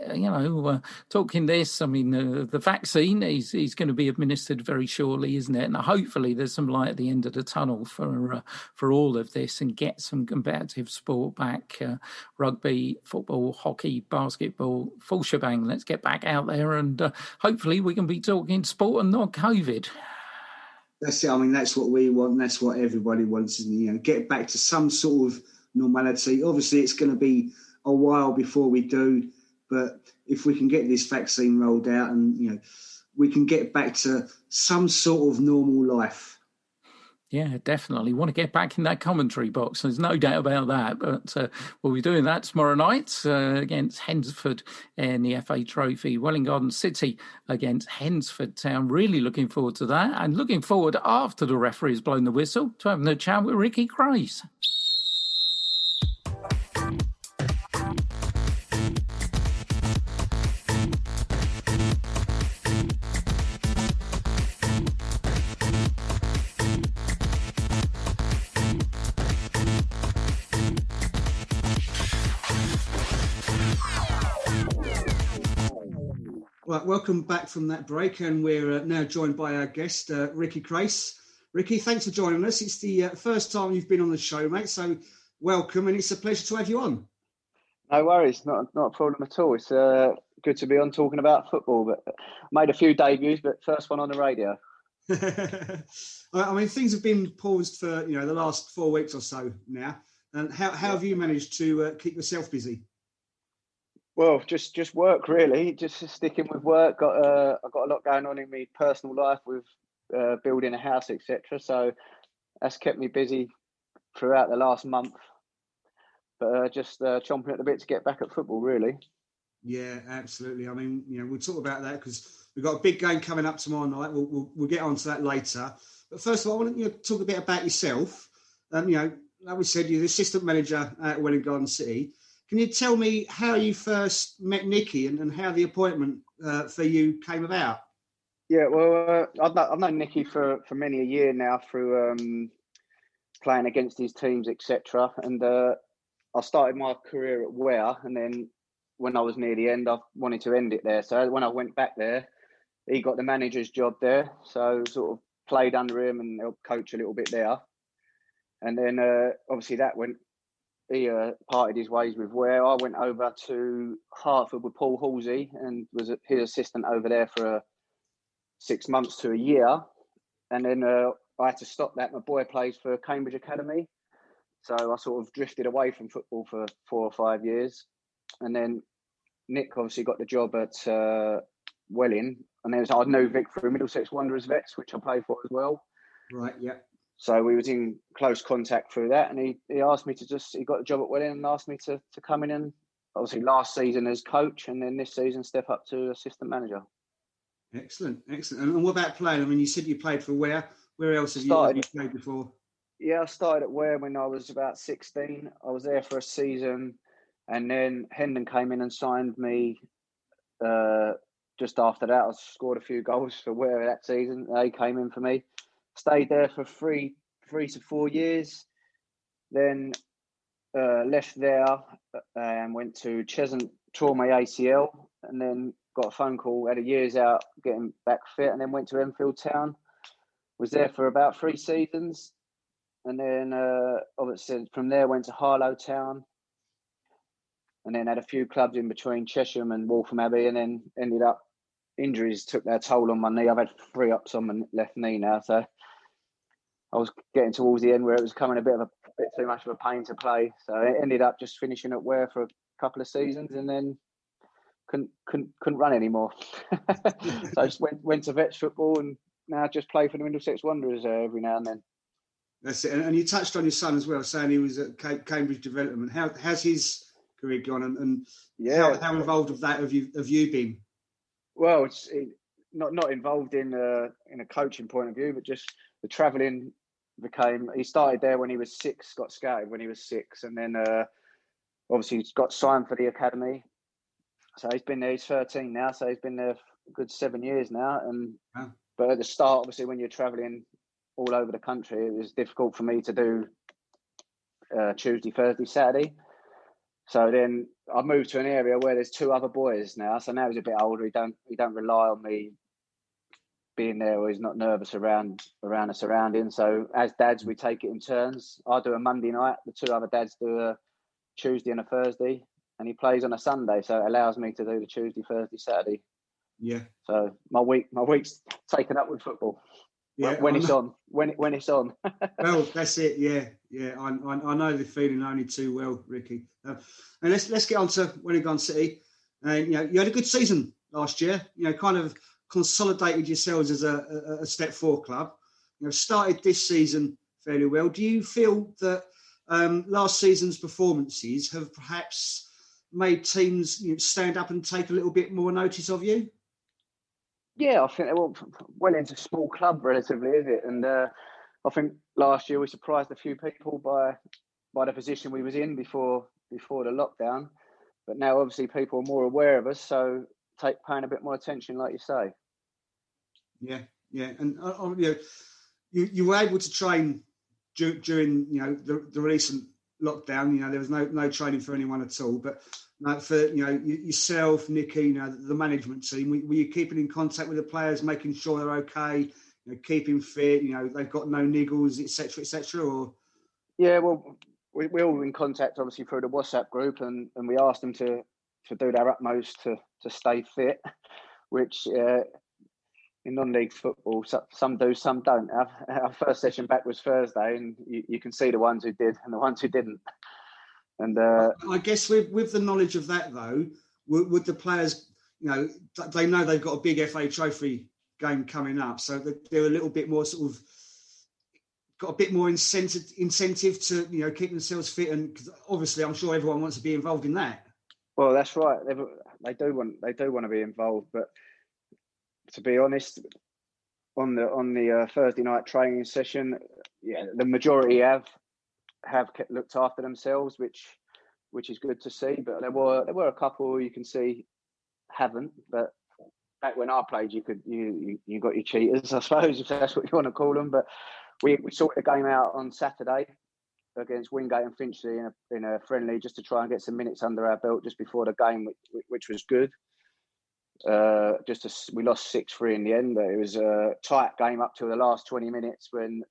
talking this, I mean, the vaccine is going to be administered very shortly, isn't it? And hopefully there's some light at the end of the tunnel for all of this and get some competitive sport back. Rugby, football, hockey, basketball, full shebang. Let's get back out there and hopefully we can be talking sport and not COVID. That's it. I mean, that's what we want. And that's what everybody wants, isn't it? Get back to some sort of normality. Obviously, it's going to be a while before we do. But if we can get this vaccine rolled out and, we can get back to some sort of normal life. Yeah, definitely. Want to get back in that commentary box. There's no doubt about that. But we'll be doing that tomorrow night against Hensford in the FA Trophy. Welwyn Garden City against Hensford Town. Really looking forward to that. And looking forward, after the referee's blown the whistle, to having a chat with Ricci Crace. Right, welcome back from that break, and we're now joined by our guest, Ricci Crace. Ricci, thanks for joining us. It's the first time you've been on the show, mate, so welcome, and it's a pleasure to have you on. No worries, not a problem at all. It's good to be on talking about football, but made a few debuts, but first one on the radio. I mean, things have been paused for the last 4 weeks or so now. And how have you managed to keep yourself busy? Well, just work really. Just sticking with work. I've got a lot going on in my personal life with building a house, etc. So that's kept me busy throughout the last month. But just chomping at the bit to get back at football, really. Yeah, absolutely. I mean, we'll talk about that because we've got a big game coming up tomorrow night. We'll get on to that later. But first of all, I want to talk a bit about yourself. Like we said, you're the assistant manager at Welwyn Garden City. Can you tell me how you first met Nicky and how the appointment for you came about? Yeah, well, I've known Nicky for many a year now through playing against his teams, etc. And I started my career at Ware, and then when I was near the end, I wanted to end it there. So when I went back there, he got the manager's job there. So sort of played under him and helped coach a little bit there. And then obviously that went. He parted his ways with Ware. I went over to Hertford with Paul Halsey and was his assistant over there for 6 months to a year. And then I had to stop that. My boy plays for Cambridge Academy. So I sort of drifted away from football for 4 or 5 years. And then Nick obviously got the job at Welwyn. And then I knew Vic through Middlesex Wanderers Vets, which I played for as well. Right, yeah. So we was in close contact through that. And he asked me he got the job at Welwyn and asked me to come in and obviously last season as coach and then this season step up to assistant manager. Excellent. And what about playing? I mean, you said you played for Ware. Where else have you played before? Yeah, I started at Ware when I was about 16. I was there for a season, and then Hendon came in and signed me. Just after that, I scored a few goals for Ware that season. They came in for me. Stayed there for three to 4 years. Then left there and went to Cheshunt, tore my ACL, and then got a phone call. Had a year's out getting back fit, and then went to Enfield Town. Was there for about 3 seasons. And then obviously from there went to Harlow Town, and then had a few clubs in between Chesham and Waltham Abbey, and then ended up injuries took their toll on my knee. I've had 3 ups on my left knee now, so I was getting towards the end where it was coming a bit too much of a pain to play. So I ended up just finishing at Ware for a couple of seasons, and then couldn't run anymore. So I just went to vets football, and now I just play for the Middlesex Wanderers every now and then. That's it. And you touched on your son as well, saying he was at Cambridge Development. How's his career gone? And how involved of that have you been? Well, it's not involved in a coaching point of view, but just the travelling he started there when he was 6, got scouted when he was 6, and then obviously he's got signed for the academy. So he's been there, he's 13 now, so he's been there for a good 7 years now. But at the start, obviously, when you're travelling all over the country, it was difficult for me to do Tuesday, Thursday, Saturday. So then I moved to an area where there's 2 other boys now. So now he's a bit older. He don't rely on me being there, or he's not nervous around the surroundings. So as dads, we take it in turns. I do a Monday night. The 2 other dads do a Tuesday and a Thursday, and he plays on a Sunday. So it allows me to do the Tuesday, Thursday, Saturday. Yeah. So my week's taken up with football. Yeah, when it's on. Well, that's it. Yeah. I know the feeling only too well, Ricky. And let's get on to Welwyn Garden City. And you had a good season last year. Kind of consolidated yourselves as a Step 4 club. Started this season fairly well. Do you feel that last season's performances have perhaps made teams stand up and take a little bit more notice of you? Yeah, I think Welwyn's a small club relatively, is it? And I think last year we surprised a few people by the position we was in before the lockdown. But now obviously people are more aware of us, so paying a bit more attention, like you say. Yeah, and you were able to train during the recent lockdown. There was no training for anyone at all, but for yourself, Nicky, the management team, were you keeping in contact with the players, making sure they're okay, keeping fit, they've got no niggles, etc., or? Yeah, well, we're all in contact obviously through the WhatsApp group, and we asked them to do their utmost to stay fit, which in non-league football, some do, some don't. Our first session back was Thursday, and you can see the ones who did and the ones who didn't. And I guess with the knowledge of that, though, would the players, they know they've got a big FA Trophy game coming up, so they're a little bit more sort of got a bit more incentive to keep themselves fit, and cause obviously I'm sure everyone wants to be involved in that. Well, that's right. They do want to be involved, but to be honest, on the Thursday night training session, the majority have looked after themselves, which is good to see. But there were a couple you can see haven't. But back when I played, you got your cheaters, I suppose, if that's what you want to call them. But we sorted the game out on Saturday against Wingate and Finchley in a friendly, just to try and get some minutes under our belt just before the game, which was good. We lost 6-3 in the end, but it was a tight game up to the last 20 minutes when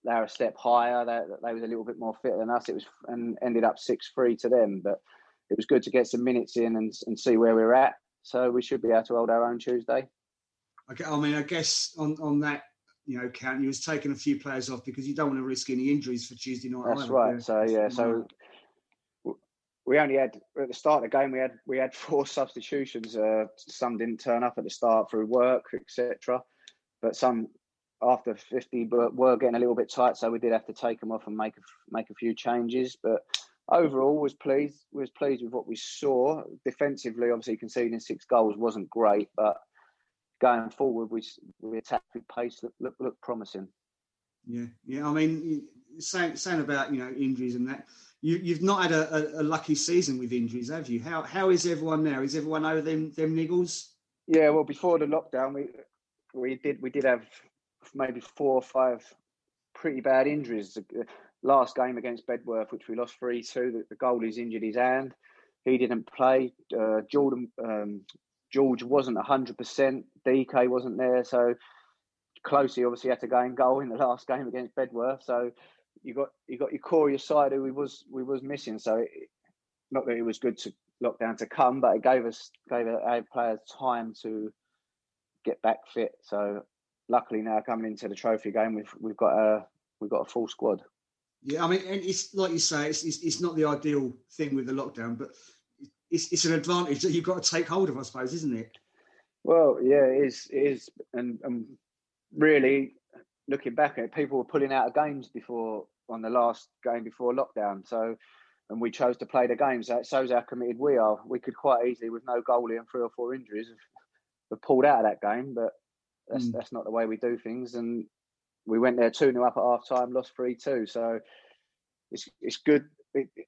they were a step higher. They was a little bit more fit than us. It was, and ended up 6-3 to them. But it was good to get some minutes in and see where we're at. So we should be able to hold our own Tuesday. Okay, I mean, I guess on that count, you was taking a few players off because you don't want to risk any injuries for Tuesday night. That's right. So we only had, at the start of the game, we had 4 substitutions. Some didn't turn up at the start through work, etc. But some after 50 were getting a little bit tight, so we did have to take them off and make a few changes. But overall, was pleased with what we saw. Defensively, obviously conceding 6 goals wasn't great, but going forward, we attacked with pace that looked promising. Yeah. I mean, saying about injuries and that, you've not had a lucky season with injuries, have you? How is everyone now? Is everyone over them niggles? Yeah. Well, before the lockdown, we did have maybe 4 or 5 pretty bad injuries. The last game against Bedworth, which we lost 3-2, the goalie's injured his hand. He didn't play. George wasn't 100%. DK wasn't there, so Closey obviously had to go in goal in the last game against Bedworth. So you got your core, your side who we was missing. So not that it was good to lockdown to come, but it gave our players time to get back fit. So luckily now coming into the trophy game, we've got a full squad. Yeah, I mean, and it's like you say, it's not the ideal thing with the lockdown, but it's an advantage that you've got to take hold of, I suppose, isn't it? Well, yeah, it is, and really looking back at it, people were pulling out of games on the last game before lockdown. So, and we chose to play the games. So it shows how committed we are. We could quite easily, with no goalie and 3 or 4 injuries, have pulled out of that game, but that's not the way we do things. And we went there 2-0 up at half time, lost 3-2. So it's good.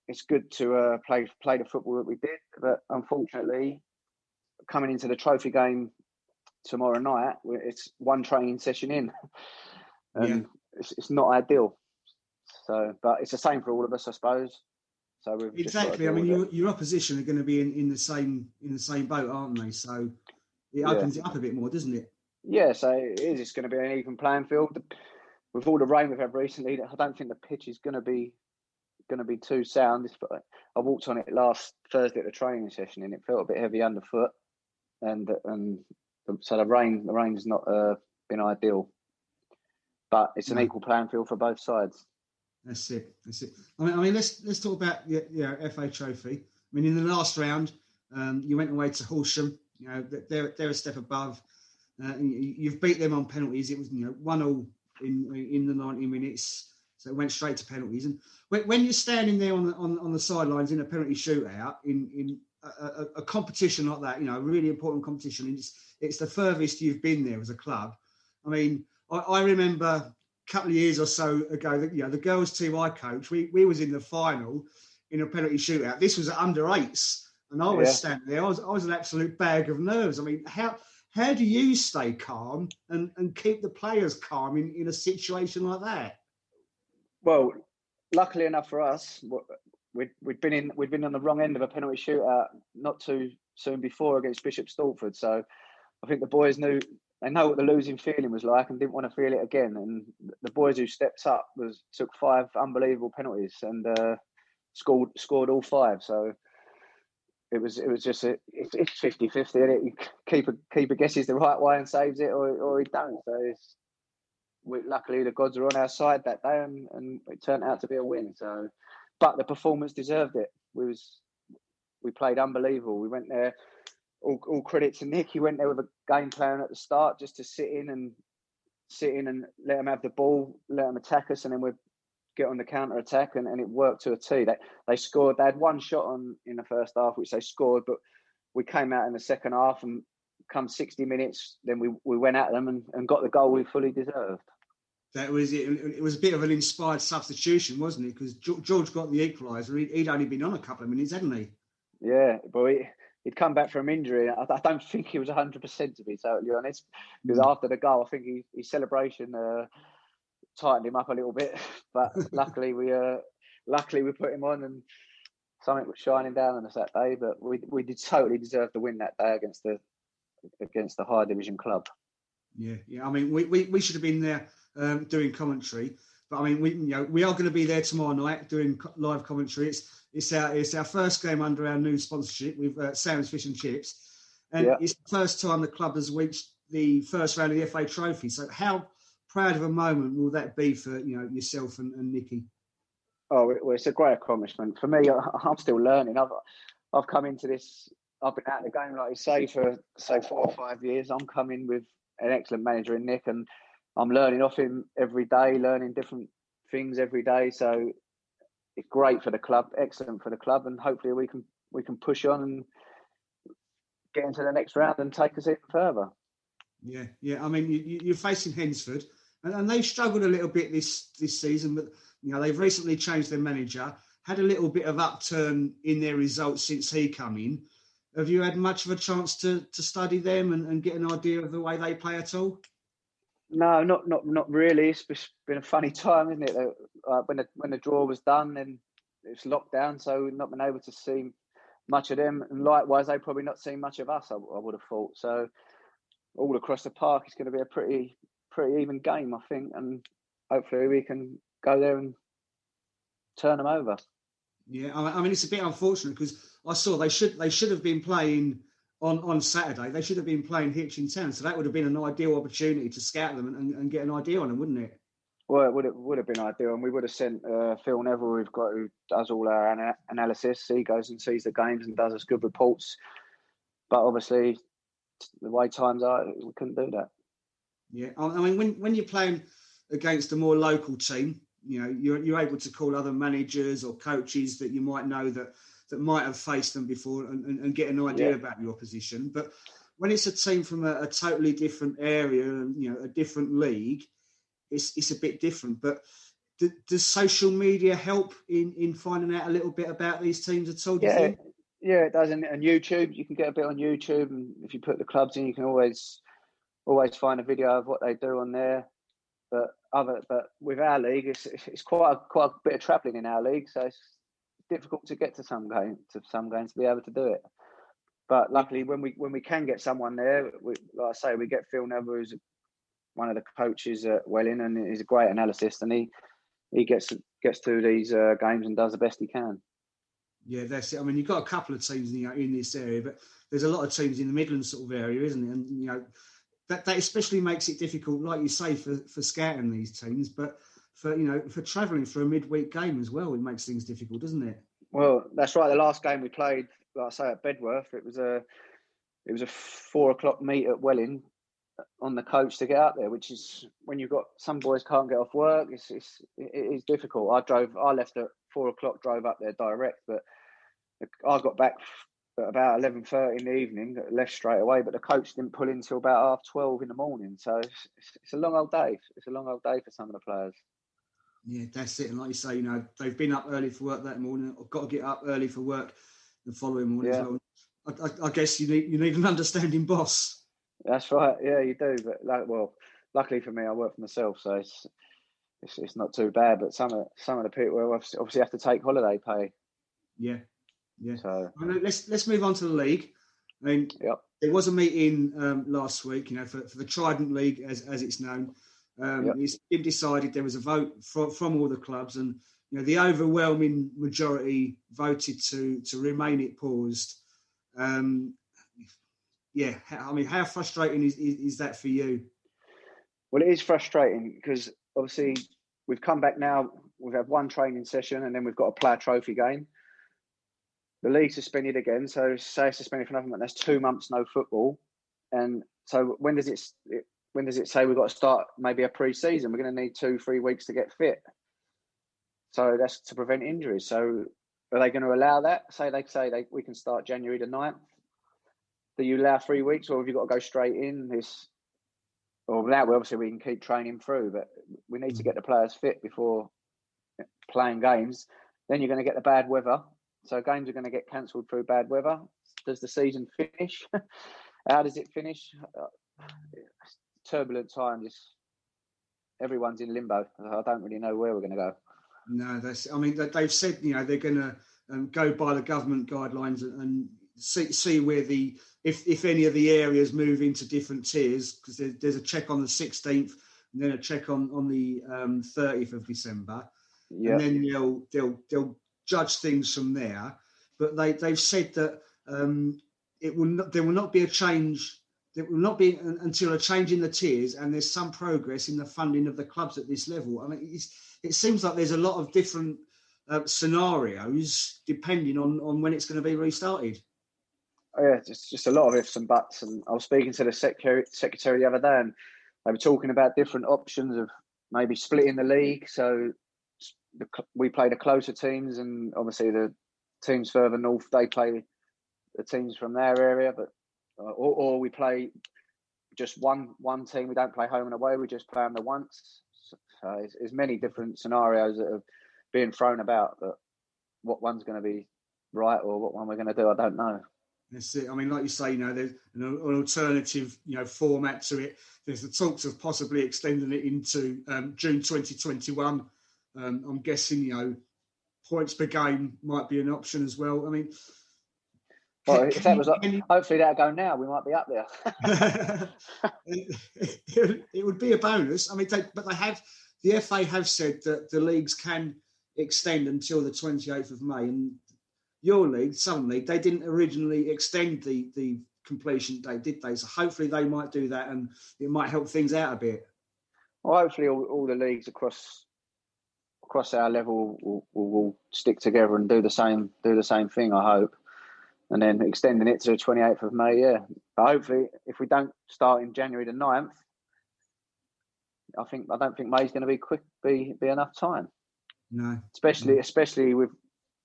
It's good to play the football that we did, but unfortunately, coming into the trophy game tomorrow night, it's one training session in, and it's not ideal. So, but it's the same for all of us, I suppose. So we've exactly. I mean, your opposition are going to be in the same boat, aren't they? So it opens it up a bit more, doesn't it? Yeah. So it is. It's going to be an even playing field. With all the rain we've had recently, I don't think the pitch is going to be too sound. I walked on it last Thursday at the training session, and it felt a bit heavy underfoot, and so the rain's not been ideal, but it's an equal playing field for both sides. That's it. I mean, let's talk about FA Trophy. I mean, in the last round, you went away to Horsham. They're a step above. You've beat them on penalties. It was 1-1 in the 90 minutes. So it went straight to penalties. And when you're standing there on the sidelines in a penalty shootout in a competition like that, a really important competition, and it's the furthest you've been there as a club. I mean, I remember a couple of years or so ago that the girls team I coached, we was in the final in a penalty shootout. This was at under 8s, and I was standing there. I was an absolute bag of nerves. I mean, how do you stay calm and keep the players calm in a situation like that? Well, luckily enough for us, we'd been on the wrong end of a penalty shootout not too soon before against Bishop Stortford. So I think the boys know what the losing feeling was like and didn't want to feel it again. And the boys who stepped up took 5 unbelievable penalties and scored all 5. So it was just it's 50-50, and it keeper guesses the right way and saves it, or he don't. So luckily the gods were on our side that day, and it turned out to be a win. So, but the performance deserved it. We played unbelievable. We went there. All credit to Nick. He went there with a game plan at the start, just to sit in and let them have the ball, let them attack us, and then we'd get on the counter attack, and it worked to a T. They scored. They had one shot in the first half, which they scored, but we came out in the second half, and come 60 minutes, then we went at them and got the goal we fully deserved. That was it. It was a bit of an inspired substitution, wasn't it? Because George got the equaliser. He'd only been on a couple of minutes, hadn't he? Yeah, but he'd come back from injury. I don't think he was 100%, to be totally honest. Because after the goal, I think his celebration tightened him up a little bit. But luckily we put him on, and something was shining down on us that day. But we did totally deserve to win that day against the high division club. Yeah. I mean, we should have been there doing commentary. But I mean, we are going to be there tomorrow night doing live commentary. It's our first game under our new sponsorship with Sam's Fish and Chips, and it's the first time the club has reached the first round of the FA Trophy. So, how proud of a moment will that be for yourself and Nicky? Oh, well, it's a great accomplishment for me. I'm still learning. I've come into this. I've been out of the game, like you say, for 4 or 5 years. I'm coming with an excellent manager in Nick, and I'm learning off him every day, learning different things every day. So it's great for the club, excellent for the club, and hopefully we can push on and get into the next round and take us even further. Yeah. I mean, you're facing Hensford, and they've struggled a little bit this season, but they've recently changed their manager, had a little bit of upturn in their results since he come in. Have you had much of a chance to study them and get an idea of the way they play at all? No, not really. It's been a funny time, isn't it? When the draw was done, then it's locked down, so we've not been able to see much of them. And likewise, they've probably not seen much of us, I would have thought. So all across the park, it's going to be a pretty even game, I think. And hopefully we can go there and turn them over. Yeah, I mean, it's a bit unfortunate because I saw they should have been playing on Saturday. They should have been playing Hitchin Town, so that would have been an ideal opportunity to scout them and get an idea on them, wouldn't it? Well, it would have been ideal, and we would have sent Phil Neville, who does all our analysis. He goes and sees the games and does us good reports. But obviously, the way times are, we couldn't do that. Yeah, I mean, when you're playing against a more local team, you're able to call other managers or coaches that you might know that might have faced them before and get an idea about your position. But when it's a team from a totally different area and a different league, it's a bit different. But does social media help in finding out a little bit about these teams at all? Yeah, it does. And YouTube, you can get a bit on YouTube, and if you put the clubs in, you can always find a video of what they do on there. But with our league, it's quite a bit of travelling in our league, so it's difficult to get to some games to be able to do it. But luckily, when we can get someone there, like I say, we get Phil Neville, who's one of the coaches at Welwyn, and he's a great analyst, and he gets to these games and does the best he can. Yeah, that's it. I mean, you've got a couple of teams in this area, but there's a lot of teams in the Midlands sort of area, isn't it? And that especially makes it difficult, like you say, for scouting these teams, but for travelling for a midweek game as well, it makes things difficult, doesn't it? Well, that's right. The last game we played, like I say, at Bedworth, it was a 4:00 meet at Welwyn on the coach to get out there, which is when you've got some boys can't get off work. It is difficult. I left at 4:00, drove up there direct, but I got back at about 11:30 in the evening, left straight away. But the coach didn't pull in until about 12:30 in the morning. So it's a long old day. It's a long old day for some of the players. Yeah, that's it. And like you say, they've been up early for work that morning. I've got to get up early for work the following morning as well. I guess you need an understanding boss. That's right. Yeah, you do. But luckily for me, I work for myself, so it's not too bad. But some of the people obviously have to take holiday pay. Yeah. So let's move on to the league. I mean, there was a meeting last week, for the Trident League as it's known. It's been decided. There was a vote from all the clubs, and the overwhelming majority voted to remain it paused. Yeah, I mean, how frustrating is that for you? Well, it is frustrating because obviously we've come back now. We've had one training session and then we've got a player trophy game. The league's suspended again, so say it's suspended for nothing, but that's 2 months no football. And so when does it say we've got to start maybe a pre-season? We're going to need 2-3 weeks to get fit. So that's to prevent injuries. So are they going to allow that? We can start January the 9th. Do you allow 3 weeks, or have you got to go straight in this? Well, now obviously we can keep training through, but we need to get the players fit before playing games. Then you're going to get the bad weather. So games are going to get cancelled through bad weather. Does the season finish? How does it finish? Turbulent times. Everyone's in limbo. I don't really know where we're going to go. No, they've said, they're going to go by the government guidelines and see where if any of the areas move into different tiers, because there's a check on the 16th and then a check on the 30th of December. Yep. And then they'll judge things from there. But they've said that there will not be a change. There will not be until a change in the tiers, and there's some progress in the funding of the clubs at this level. I mean, it seems like there's a lot of different scenarios depending on when it's going to be restarted. Oh, yeah, it's just a lot of ifs and buts. And I was speaking to the secretary the other day, and they were talking about different options of maybe splitting the league. So we play the closer teams, and obviously the teams further north, they play the teams from their area. But or we play just one team. We don't play home and away. We just play them the once. So there's many different scenarios that are being thrown about. But what one's going to be right or what one we're going to do, I don't know. That's it. I mean, like you say, there's an alternative, format to it. There's the talks of possibly extending it into June 2021. I'm guessing, points per game might be an option as well. I mean, hopefully that'll go now. We might be up there. It would be a bonus. I mean, the FA have said that the leagues can extend until the 28th of May, and your league, Southern League, they didn't originally extend the completion date, did they? So hopefully they might do that, and it might help things out a bit. Well, hopefully all the leagues across our level will stick together and do the same thing, I hope. And then extending it to the 28th of May, yeah. But hopefully, if we don't start in January the 9th, I don't think May's going to be enough time. No. Especially with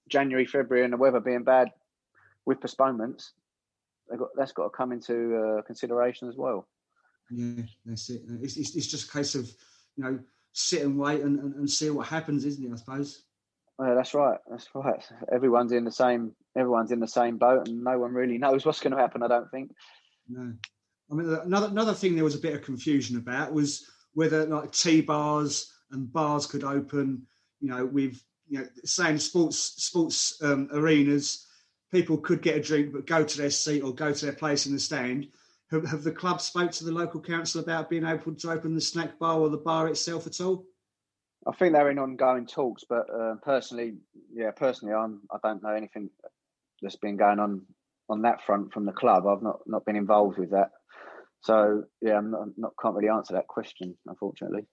January, February and the weather being bad with postponements, that's got to come into consideration as well. Yeah, that's it. It's just a case of, sit and wait and see what happens, isn't it, I suppose? Yeah, that's right. Everyone's in the same boat, and no one really knows what's going to happen, I don't think. No. I mean, another thing there was a bit of confusion about was whether like T-bars and bars could open, with, saying sports arenas, people could get a drink but go to their seat or go to their place in the stand. Have the club spoke to the local council about being able to open the snack bar or the bar itself at all? I think they're in ongoing talks, but personally, I don't know anything that's been going on that front from the club. I've not been involved with that, so can't really answer that question, unfortunately.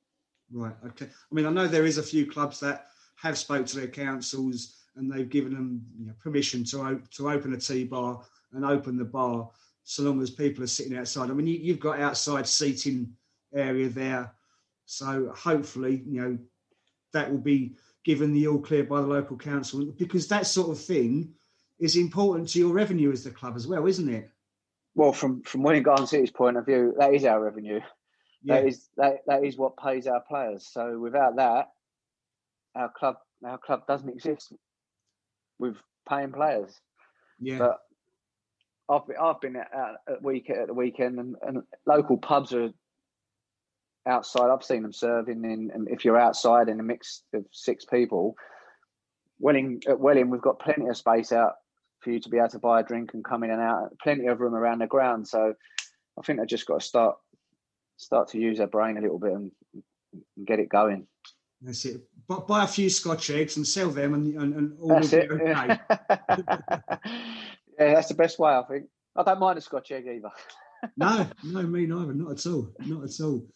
Right. Okay. I mean, I know there is a few clubs that have spoke to their councils and they've given them permission to open a tea bar and open the bar, so long as people are sitting outside. I mean, you've got outside seating area there, so hopefully, that will be given the all clear by the local council, because that sort of thing is important to your revenue as the club as well, isn't it? Well, from Welwyn Garden City's point of view, that is our revenue. Yeah. That is what pays our players. So without that, our club doesn't exist with paying players. Yeah. But I've been at the weekend, and local pubs are outside. I've seen them serving, and if you're outside in a mix of 6 people, at Welwyn, we've got plenty of space out for you to be able to buy a drink and come in and out. Plenty of room around the ground. So I think they've just got to start to use their brain a little bit and get it going. That's it. But buy a few Scotch eggs and sell them, and all will be okay. Yeah, that's the best way, I think. I don't mind a Scotch egg either. No, me neither. Not at all. Not at all.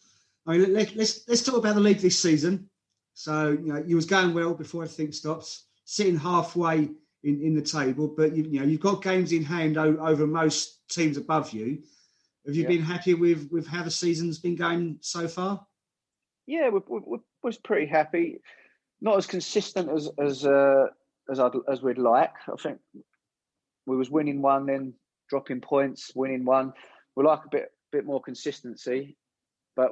I mean, let's talk about the league this season. So you was going well before everything stops, sitting halfway in the table, but you've got games in hand over most teams above you. Have you been happy with how the season's been going so far? Yeah, we was pretty happy. Not as consistent as we'd like. I think we was winning one, then dropping points, winning one. We like a bit more consistency, but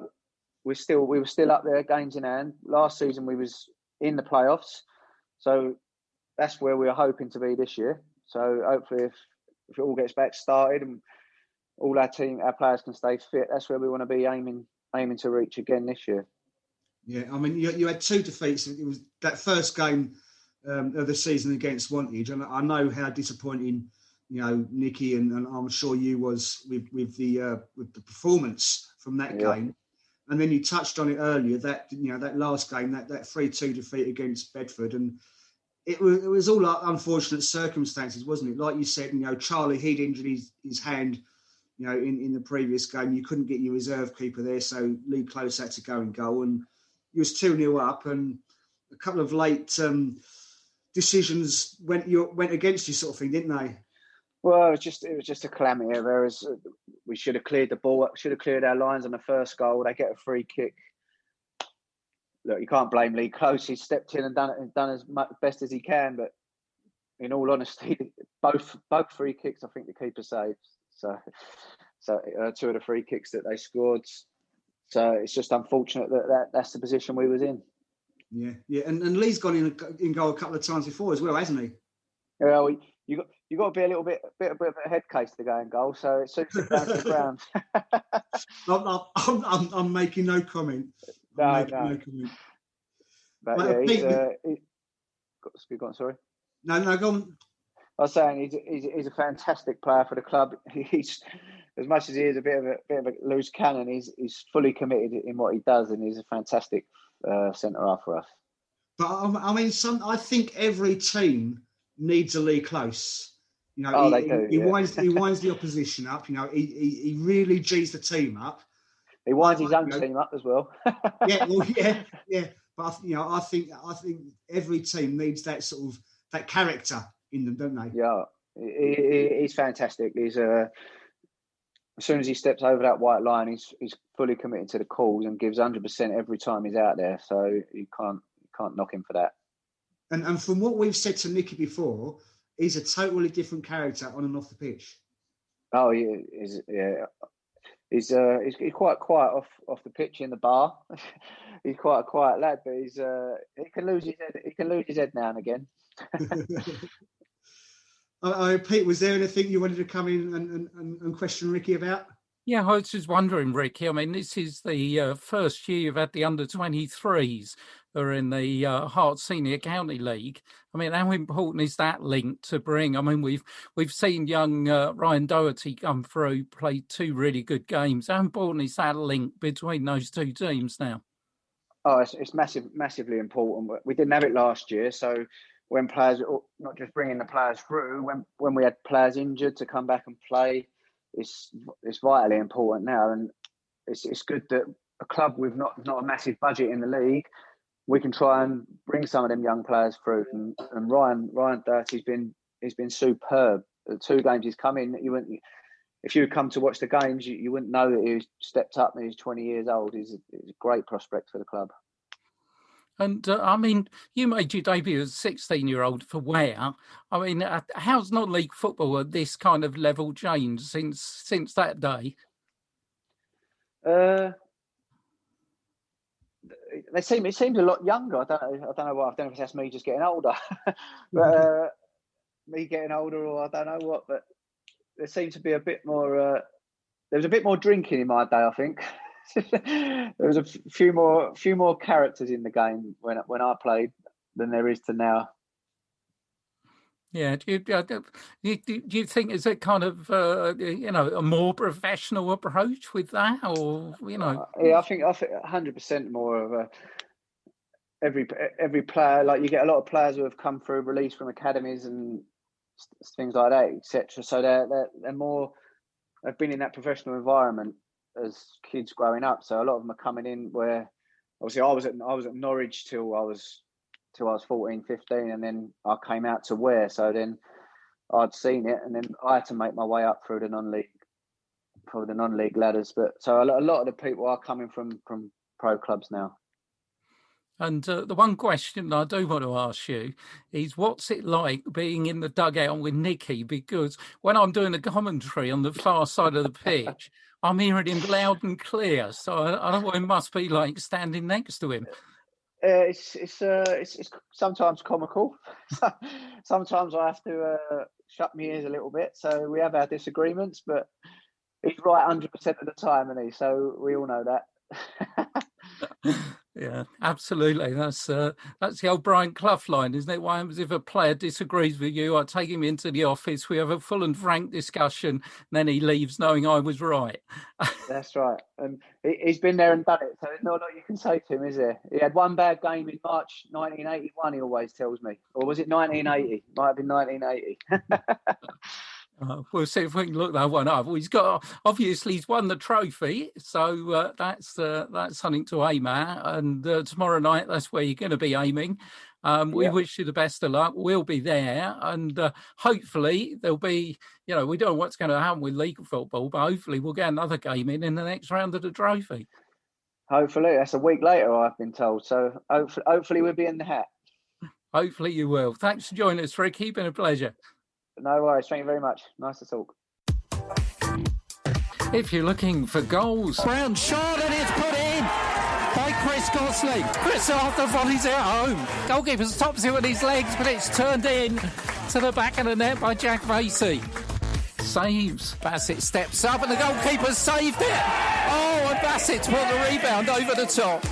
we were still up there, games in hand. Last season we was in the playoffs, so that's where we are hoping to be this year. So hopefully, if it all gets back started and all our players can stay fit, that's where we want to be aiming to reach again this year. Yeah, I mean, you had 2 defeats. It was that first game of the season against Wantage, and I know how disappointing, Nicky and I'm sure you was with the performance from that game. And then you touched on it earlier that that last game, that 3-2 defeat against Bedford, and it was all unfortunate circumstances, wasn't it? Like you said, Charlie, he'd injured his hand, in the previous game. You couldn't get your reserve keeper there, so Lee Close had to go in goal, and you was 2-0 up, and a couple of late decisions went against you, sort of thing, didn't they? Well, it was just a calamity. Whereas we should have cleared the ball, should have cleared our lines on the first goal. They get a free kick. Look, you can't blame Lee Close. He stepped in and done as best as he can. But in all honesty, both free kicks, I think the keeper saved. So 2 of the free kicks that they scored. So it's just unfortunate that's the position we was in. Yeah, and Lee's gone in goal a couple of times before as well, hasn't he? Yeah, you got to be a little bit of a head case to go in goal, so it suits it down to the ground. I'm making no comment. No comment. But yeah, go on, sorry. No, go on. I was saying he's a fantastic player for the club. He's, as much as he is a bit of a loose cannon, he's fully committed in what he does, and he's a fantastic centre half for us. But I mean, I think every team needs a Lee Close. They do. He winds the opposition up. He really G's the team up. He winds his own team up as well. yeah. But I think every team needs that sort of that character in them, don't they? Yeah, he's fantastic. He's as soon as he steps over that white line, he's fully committed to the calls and gives 100% every time he's out there. So you can't knock him for that. And from what we've said to Nicky before, he's a totally different character on and off the pitch. Oh, he is. Yeah, he's quite quiet off the pitch in the bar. He's quite a quiet lad, but he can lose his head. He can lose his head now and again. Pete, was there anything you wanted to come in and question Ricky about? Yeah, I was just wondering, Ricky. I mean, this is the first year you've had the under-23s who are in the Hart Senior County League. I mean, how important is that link to bring? I mean, we've seen young Ryan Doherty come through, play 2 really good games. How important is that link between those 2 teams now? Oh, it's massively important. We didn't have it last year, so when players, not just bringing the players through, when we had players injured to come back and play, it's vitally important now, and it's good that a club with not a massive budget in the league, we can try and bring some of them young players through. And Ryan Doherty's been superb. The 2 games he's come in, if you come to watch the games, you wouldn't know that he stepped up and he's 20 years old. He's a great prospect for the club. And I mean, you made your debut as a 16-year-old for Ware. I mean, how's non-league football at this kind of level changed since that day? It seems a lot younger. I don't know if that's me just getting older, but me getting older, or I don't know what. But there seems to be a bit more. There was a bit more drinking in my day, I think. There was a few more characters in the game when I played than there is to now. Yeah, do you think is it kind of a more professional approach with that, or Yeah, I think 100% more of a every player. Like, you get a lot of players who have come through, released from academies, and things like that, etc. So they're more. They've been in that professional environment as kids growing up. So a lot of them are coming in where, obviously, I was at Norwich till I was 14, 15, and then I came out to Ware. So then I'd seen it, and then I had to make my way up through the non-league ladders. But so a lot of the people are coming from pro clubs now. And the one question I do want to ask you is, what's it like being in the dugout with Nicky? Because when I'm doing the commentary on the far side of the pitch, I'm hearing him loud and clear. So I don't know what it must be like standing next to him. It's sometimes comical. Sometimes I have to shut my ears a little bit. So we have our disagreements, but he's right 100% of the time, isn't he? So we all know that. Yeah, absolutely. That's the old Brian Clough line, isn't it? What happens if a player disagrees with you? I take him into the office, we have a full and frank discussion, and then he leaves knowing I was right. That's right. And he's been there and done it, so there's not a lot you can say to him, is there? He had one bad game in March 1981, he always tells me. Or was it 1980? Might have been 1980. We'll see if we can look that one up. He's won the trophy, so that's something to aim at. And tomorrow night, that's where you're going to be aiming. We wish you the best of luck. We'll be there, and hopefully there'll be, we don't know what's going to happen with league football, but hopefully we'll get another game in the next round of the trophy. Hopefully, that's a week later, I've been told. So hopefully we'll be in the hat. Hopefully you will. Thanks for joining us, Ricci. Been a pleasure. No worries. Thank you very much. Nice to talk. If you're looking for goals, round shot, and it's put in by Chris Gosling. Chris Arthur volleys it home. Goalkeeper stops it with his legs, but it's turned in to the back of the net by Jack Vasey. Saves. Bassett steps up and the goalkeeper saved it. Oh, and Bassett's put the rebound over the top.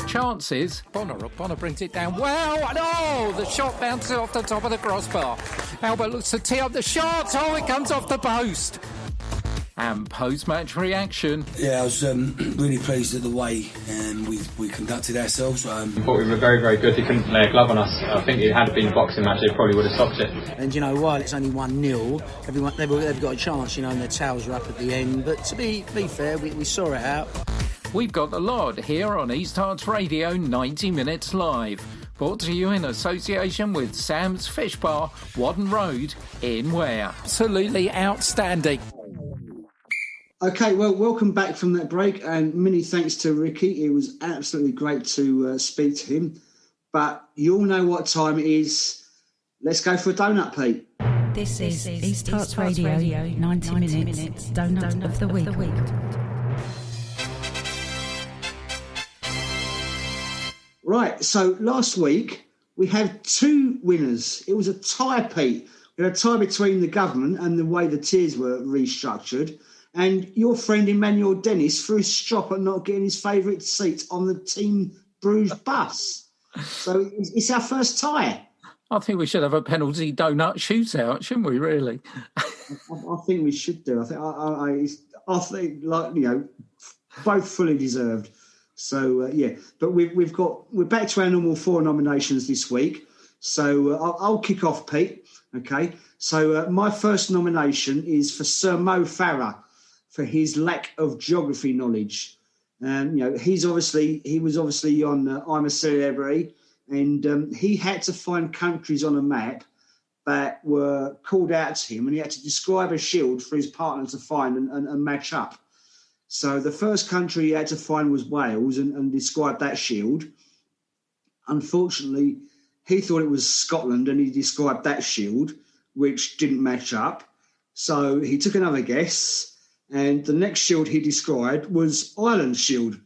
Chances. Bonner brings it down well. No, the shot bounces off the top of the crossbar. Albert looks to tee up the shot. Oh, it comes off the post. And post-match reaction. Yeah, I was really pleased at the way we conducted ourselves. I thought we were very, very good. He couldn't lay a glove on us. I think it had been a boxing match, they probably would have stopped it. And, while it's only 1-0, they've got a chance, and their tails are up at the end. But to be fair, we saw it out. We've got the lot here on East Hearts Radio 90 Minutes Live. Brought to you in association with Sam's Fish Bar, Wadden Road in Ware. Absolutely outstanding. Okay, well, welcome back from that break, and many thanks to Ricci. It was absolutely great to speak to him. But you all know what time it is. Let's go for a donut, Pete. This is East Hearts Radio 90 Minutes Donut of the Week. Right, so last week we had two winners. It was a tie, Pete. We had a tie between the government and the way the tiers were restructured. And your friend Emmanuel Dennis threw a strop at not getting his favourite seat on the Team Bruges bus. So it's our first tie. I think we should have a penalty donut shootout, shouldn't we, really? I think we should do. I think both fully deserved. So, but we're back to our normal 4 nominations this week. So I'll kick off, Pete. Okay. So my first nomination is for Sir Mo Farah for his lack of geography knowledge. He was obviously on I'm a Celebrity, and he had to find countries on a map that were called out to him, and he had to describe a shield for his partner to find and match up. So the first country he had to find was Wales and describe that shield. Unfortunately, he thought it was Scotland and he described that shield, which didn't match up. So he took another guess, and the next shield he described was Ireland's shield.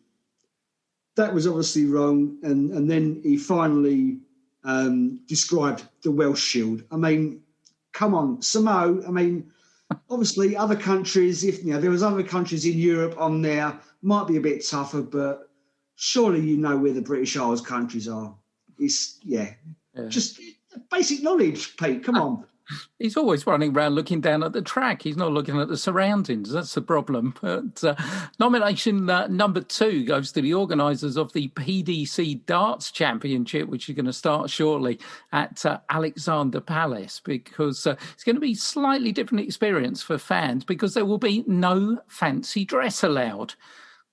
That was obviously wrong, and then he finally described the Welsh shield. I mean, come on, Samo, I mean, obviously other countries, if there was other countries in Europe on there, might be a bit tougher, but surely you know where the British Isles countries are. It's, just basic knowledge, Pete, come on. He's always running around looking down at the track. He's not looking at the surroundings. That's the problem. But nomination number 2 goes to the organisers of the PDC Darts Championship, which is going to start shortly at Alexander Palace, because it's going to be a slightly different experience for fans because there will be no fancy dress allowed,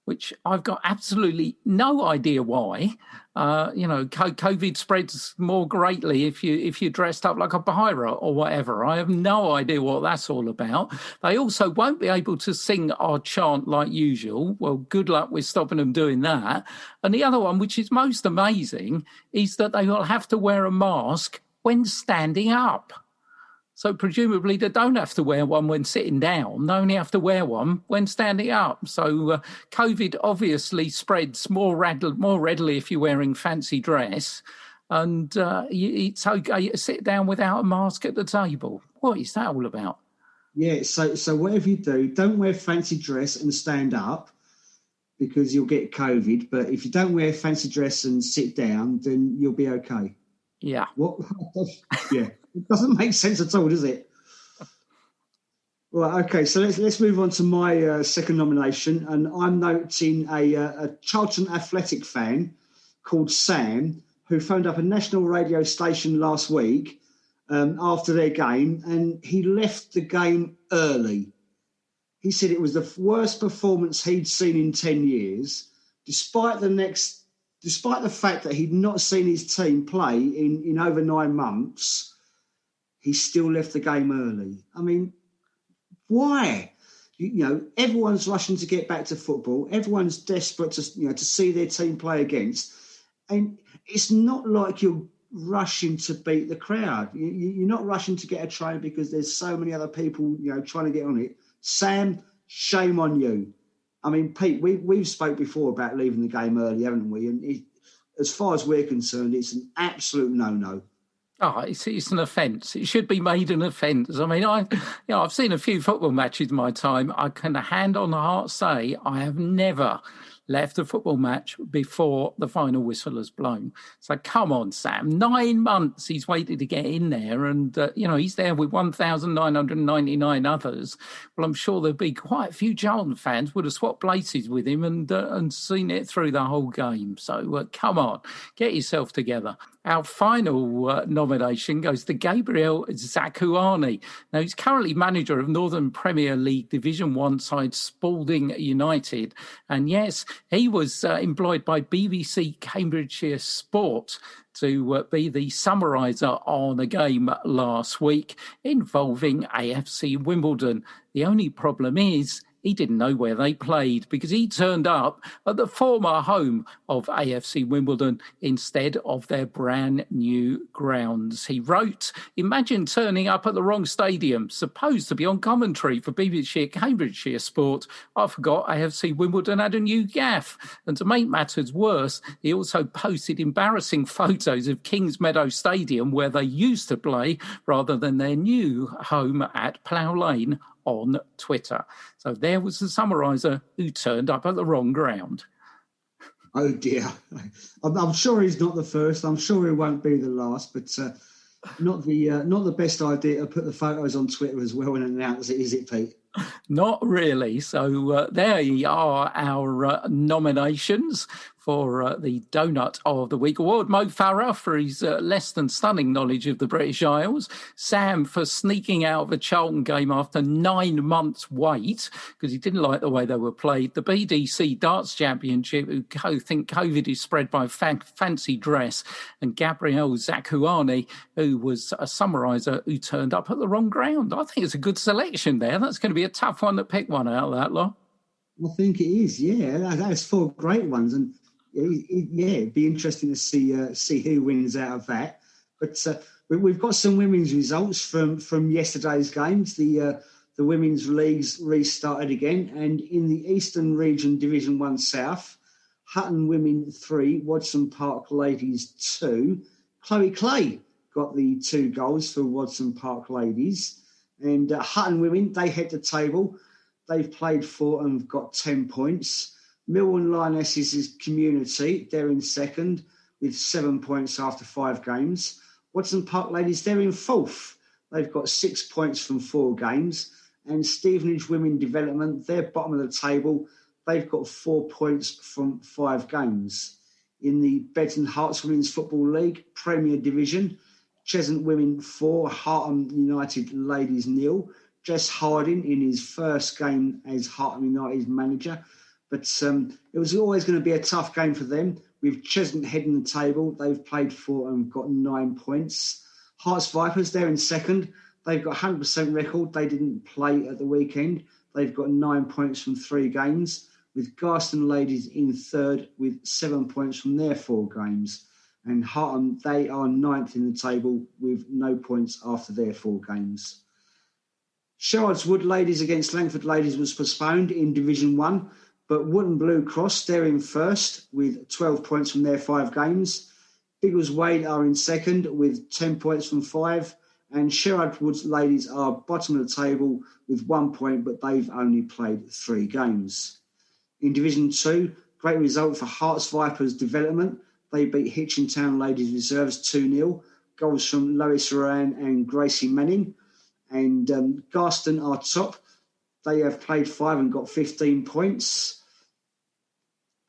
which I've got absolutely no idea why. COVID spreads more greatly if you're dressed up like a pirate or whatever. I have no idea what that's all about. They also won't be able to sing our chant like usual. Well, good luck with stopping them doing that. And the other one, which is most amazing, is that they will have to wear a mask when standing up. So presumably they don't have to wear one when sitting down. They only have to wear one when standing up. So COVID obviously spreads more readily if you're wearing fancy dress. And it's okay to sit down without a mask at the table. What is that all about? Yeah, so whatever you do, don't wear fancy dress and stand up because you'll get COVID. But if you don't wear fancy dress and sit down, then you'll be okay. Yeah. What? Yeah. It doesn't make sense at all, does it? Right, okay, so let's move on to my second nomination, and I'm noting a Charlton Athletic fan called Sam, who phoned up a national radio station last week after their game, and he left the game early. He said it was the worst performance he'd seen in 10 years, despite the fact that he'd not seen his team play in over 9 months. He still left the game early. I mean, why? Everyone's rushing to get back to football. Everyone's desperate to see their team play against. And it's not like you're rushing to beat the crowd. You're not rushing to get a train because there's so many other people, trying to get on it. Sam, shame on you. I mean, Pete, we've spoke before about leaving the game early, haven't we? And as far as we're concerned, it's an absolute no-no. Oh, it's an offence. It should be made an offence. I mean, I've seen a few football matches in my time. I can hand on the heart say I have never left a football match before the final whistle has blown. So come on, Sam. 9 months he's waited to get in there, and he's there with 1,999 others. Well, I'm sure there'd be quite a few Charlton fans would have swapped places with him and seen it through the whole game. So come on, get yourself together. Our final nomination goes to Gabriel Zakuani. Now, he's currently manager of Northern Premier League Division 1 side Spalding United. And yes, he was employed by BBC Cambridgeshire Sport to be the summariser on a game last week involving AFC Wimbledon. The only problem is he didn't know where they played because he turned up at the former home of AFC Wimbledon instead of their brand new grounds. He wrote, "Imagine turning up at the wrong stadium, supposed to be on commentary for BBC Cambridgeshire Sport. I forgot AFC Wimbledon had a new gaff." And to make matters worse, he also posted embarrassing photos of Kings Meadow Stadium where they used to play rather than their new home at Plough Lane on Twitter. So there was the summariser who turned up at the wrong ground. Oh dear. I'm sure he's not the first. I'm sure he won't be the last, but not the best idea to put the photos on Twitter as well and announce it, is it, Pete? Not really. So there are our nominations for the Donut of the Week award. Mo Farah for his less than stunning knowledge of the British Isles. Sam for sneaking out of a Charlton game after 9 months wait because he didn't like the way they were played. The BDC Darts Championship, who think COVID is spread by fancy dress. And Gabriel Zakuani, who was a summariser who turned up at the wrong ground. I think it's a good selection there. That's going to be a tough one to pick one out of that lot. I think it is, yeah. That's 4 great ones. And it'd be interesting to see who wins out of that. But we've got some women's results from yesterday's games. The women's leagues restarted again, and in the Eastern Region Division 1 South, Hutton Women 3, Wadson Park Ladies 2. Chloe Clay got the 2 goals for Wadson Park Ladies, and Hutton Women, they head the table. They've played 4 and got 10 points. Millwall Lionesses' Community, they're in second with 7 points after 5 games. Wadson Park Ladies, they're in fourth They've got 6 points from 4 games. And Stevenage Women Development, they're bottom of the table. They've got 4 points from 5 games. In the Beds and Hearts Women's Football League, Premier Division, Cheshunt Women 4, Hartham United Ladies 0. Jess Harding in his first game as Hartham United's manager. But it was always going to be a tough game for them. With Cheshunt heading the table, they've played 4 and got 9 points. Hearts Vipers, they're in second. They've got 100% record. They didn't play at the weekend. They've got 9 points from 3 games. With Garston Ladies in third with 7 points from their 4 games. And Hartham, they are 9th in the table with no points after their 4 games. Sherrard's Wood Ladies against Langford Ladies was postponed in Division 1, but Wood and Blue Cross, they're in first with 12 points from their 5 games. Biggles Wade are in second with 10 points from 5, and Sherrard Woods Ladies are bottom of the table with 1 point, but they've only played 3 games. In Division 2, great result for Hearts Vipers Development. They beat Hitchintown Ladies Reserves 2-0. Goals from Lois Moran and Gracie Manning. And Garston are top. They have played 5 and got 15 points.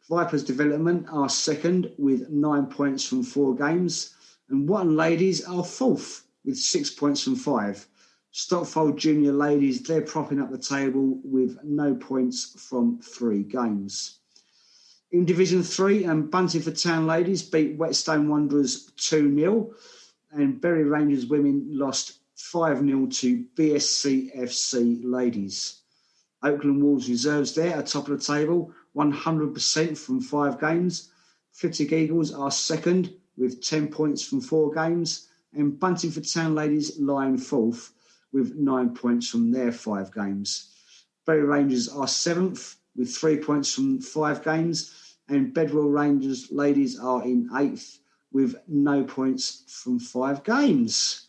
Vipers Development are second with 9 points from 4 games. And Watton Ladies are fourth with 6 points from 5. Stockfold Junior Ladies, they're propping up the table with no points from 3 games. In Division 3, Buntingford Town Ladies beat Whetstone Wanderers 2-0, and Bury Rangers Women lost 5-0 to BSCFC Ladies. Oakland Wolves Reserves there at top of the table, 100% from 5 games. Flitwick Eagles are second with 10 points from 4 games, and Buntingford Town Ladies lie in fourth with 9 points from their 5 games. Bury Rangers are 7th with 3 points from 5 games, and Bedwell Rangers Ladies are in 8th with no points from 5 games.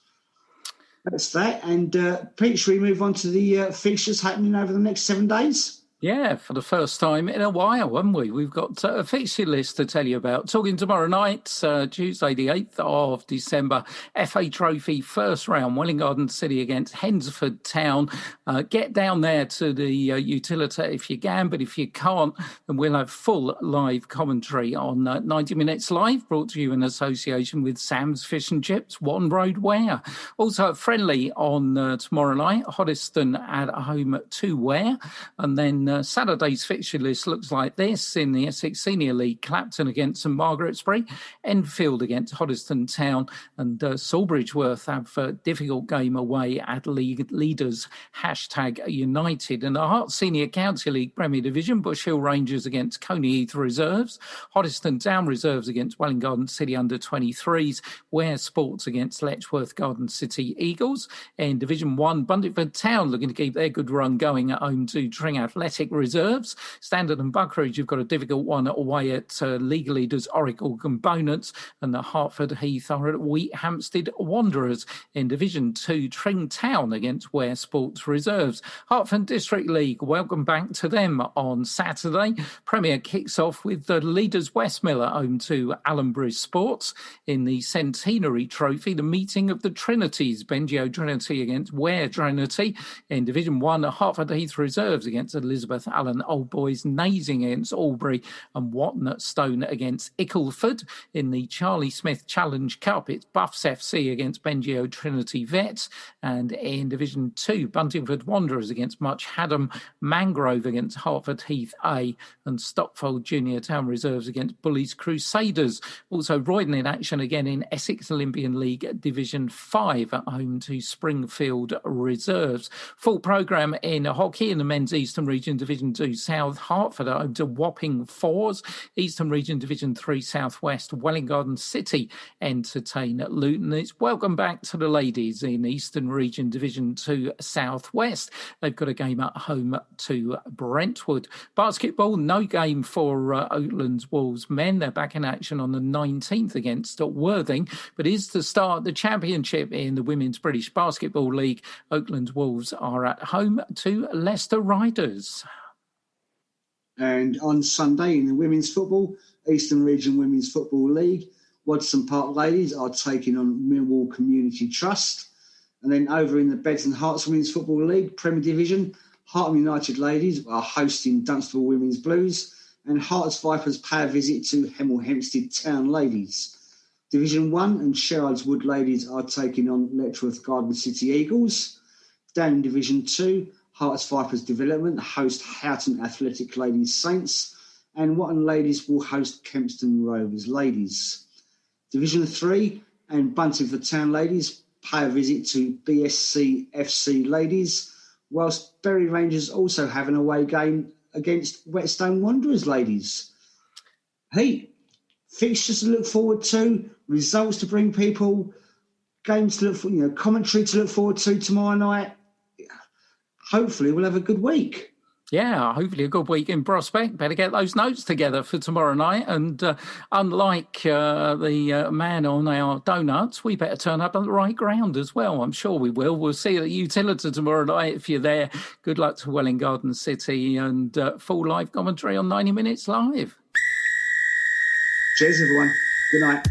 That's that. And Pete, should we move on to the fixtures happening over the next 7 days? Yeah, for the first time in a while, haven't we? We've got a fixture list to tell you about. Talking tomorrow night, Tuesday the 8th of December, FA Trophy first round, Welwyn Garden City against Hednesford Town. Get down there to the utility if you can, but if you can't, then we'll have full live commentary on 90 Minutes Live, brought to you in association with Sam's Fish and Chips, Watton Road Ware. Also a friendly on tomorrow night, Hoddesdon at home to Ware, and then Saturday's fixture list looks like this. In the Essex Senior League, Clapton against St Margaret's-Bury, Enfield against Hoddesdon Town, and Sawbridgeworth have a difficult game away at league leaders #United. And the Hearts Senior County League Premier Division, Bush Hill Rangers against Coney Heath Reserves, Hoddesdon Town Reserves against Welwyn Garden City under-23s, Ware Sports against Letchworth Garden City Eagles. In Division 1, Buntingford Town looking to keep their good run going at home to Tring Athletic Reserves. Standard and Buckridge have got a difficult one away at league leaders Oracle Components, and the Hertford Heath are at Wheat Hampstead Wanderers. In Division 2, Tring Town against Ware Sports Reserves. Hertford District League, welcome back to them on Saturday. Premier kicks off with the leaders Westmill at home to Allenbury Sports. In the Centenary Trophy, the meeting of the Trinities, Bengio Trinity against Ware Trinity. In Division 1, Hertford Heath Reserves against Elizabeth Allen Old Boys, Nazing against Albury, and Watton at Stone against Ickleford. In the Charlie Smith Challenge Cup, it's Buffs FC against Bengio Trinity Vets. And in Division 2, Buntingford Wanderers against Much Haddam, Mangrove against Hertford Heath A, and Stockfold Junior Town Reserves against Bullies Crusaders. Also Roydon in action again in Essex Olympian League Division 5 at home to Springfield Reserves. Full programme in hockey in the men's Eastern Region Division 2 South, Hertford at home to Wapping Fours. Eastern Region Division 3 Southwest, Welwyn Garden City entertain Luton. It's welcome back to the ladies in Eastern Region Division 2 Southwest. They've got a game at home to Brentwood. Basketball, no game for Oatlands Wolves men. They're back in action on the 19th against Worthing, but is to start the championship in the Women's British Basketball League. Oatlands Wolves are at home to Leicester Riders. And on Sunday in the women's football, Eastern Region Women's Football League, Wadson Park Ladies are taking on Millwall Community Trust. And then over in the Beds and Hearts Women's Football League, Premier Division, Hartham United ladies are hosting Dunstable Women's Blues, and Hearts Vipers pay a visit to Hemel Hempstead Town ladies. Division 1 and Sherrard's Wood ladies are taking on Letchworth Garden City Eagles. Down in Division 2, Hearts Vipers Development host Houghton Athletic Ladies Saints, and Watton ladies will host Kempston Rovers ladies. Division 3 and Buntingford Town ladies pay a visit to BSC FC ladies, whilst Bury Rangers also have an away game against Whetstone Wanderers ladies. Hey, fixtures to look forward to, results to bring people, games to look for, commentary to look forward to tomorrow night. Hopefully we'll have a good week. Yeah, hopefully a good week in prospect. Better get those notes together for tomorrow night. And unlike the man on our donuts, we better turn up at the right ground as well. I'm sure we will. We'll see you at Utilita tomorrow night if you're there. Good luck to Welwyn Garden City, and full live commentary on 90 Minutes Live. Cheers, everyone. Good night.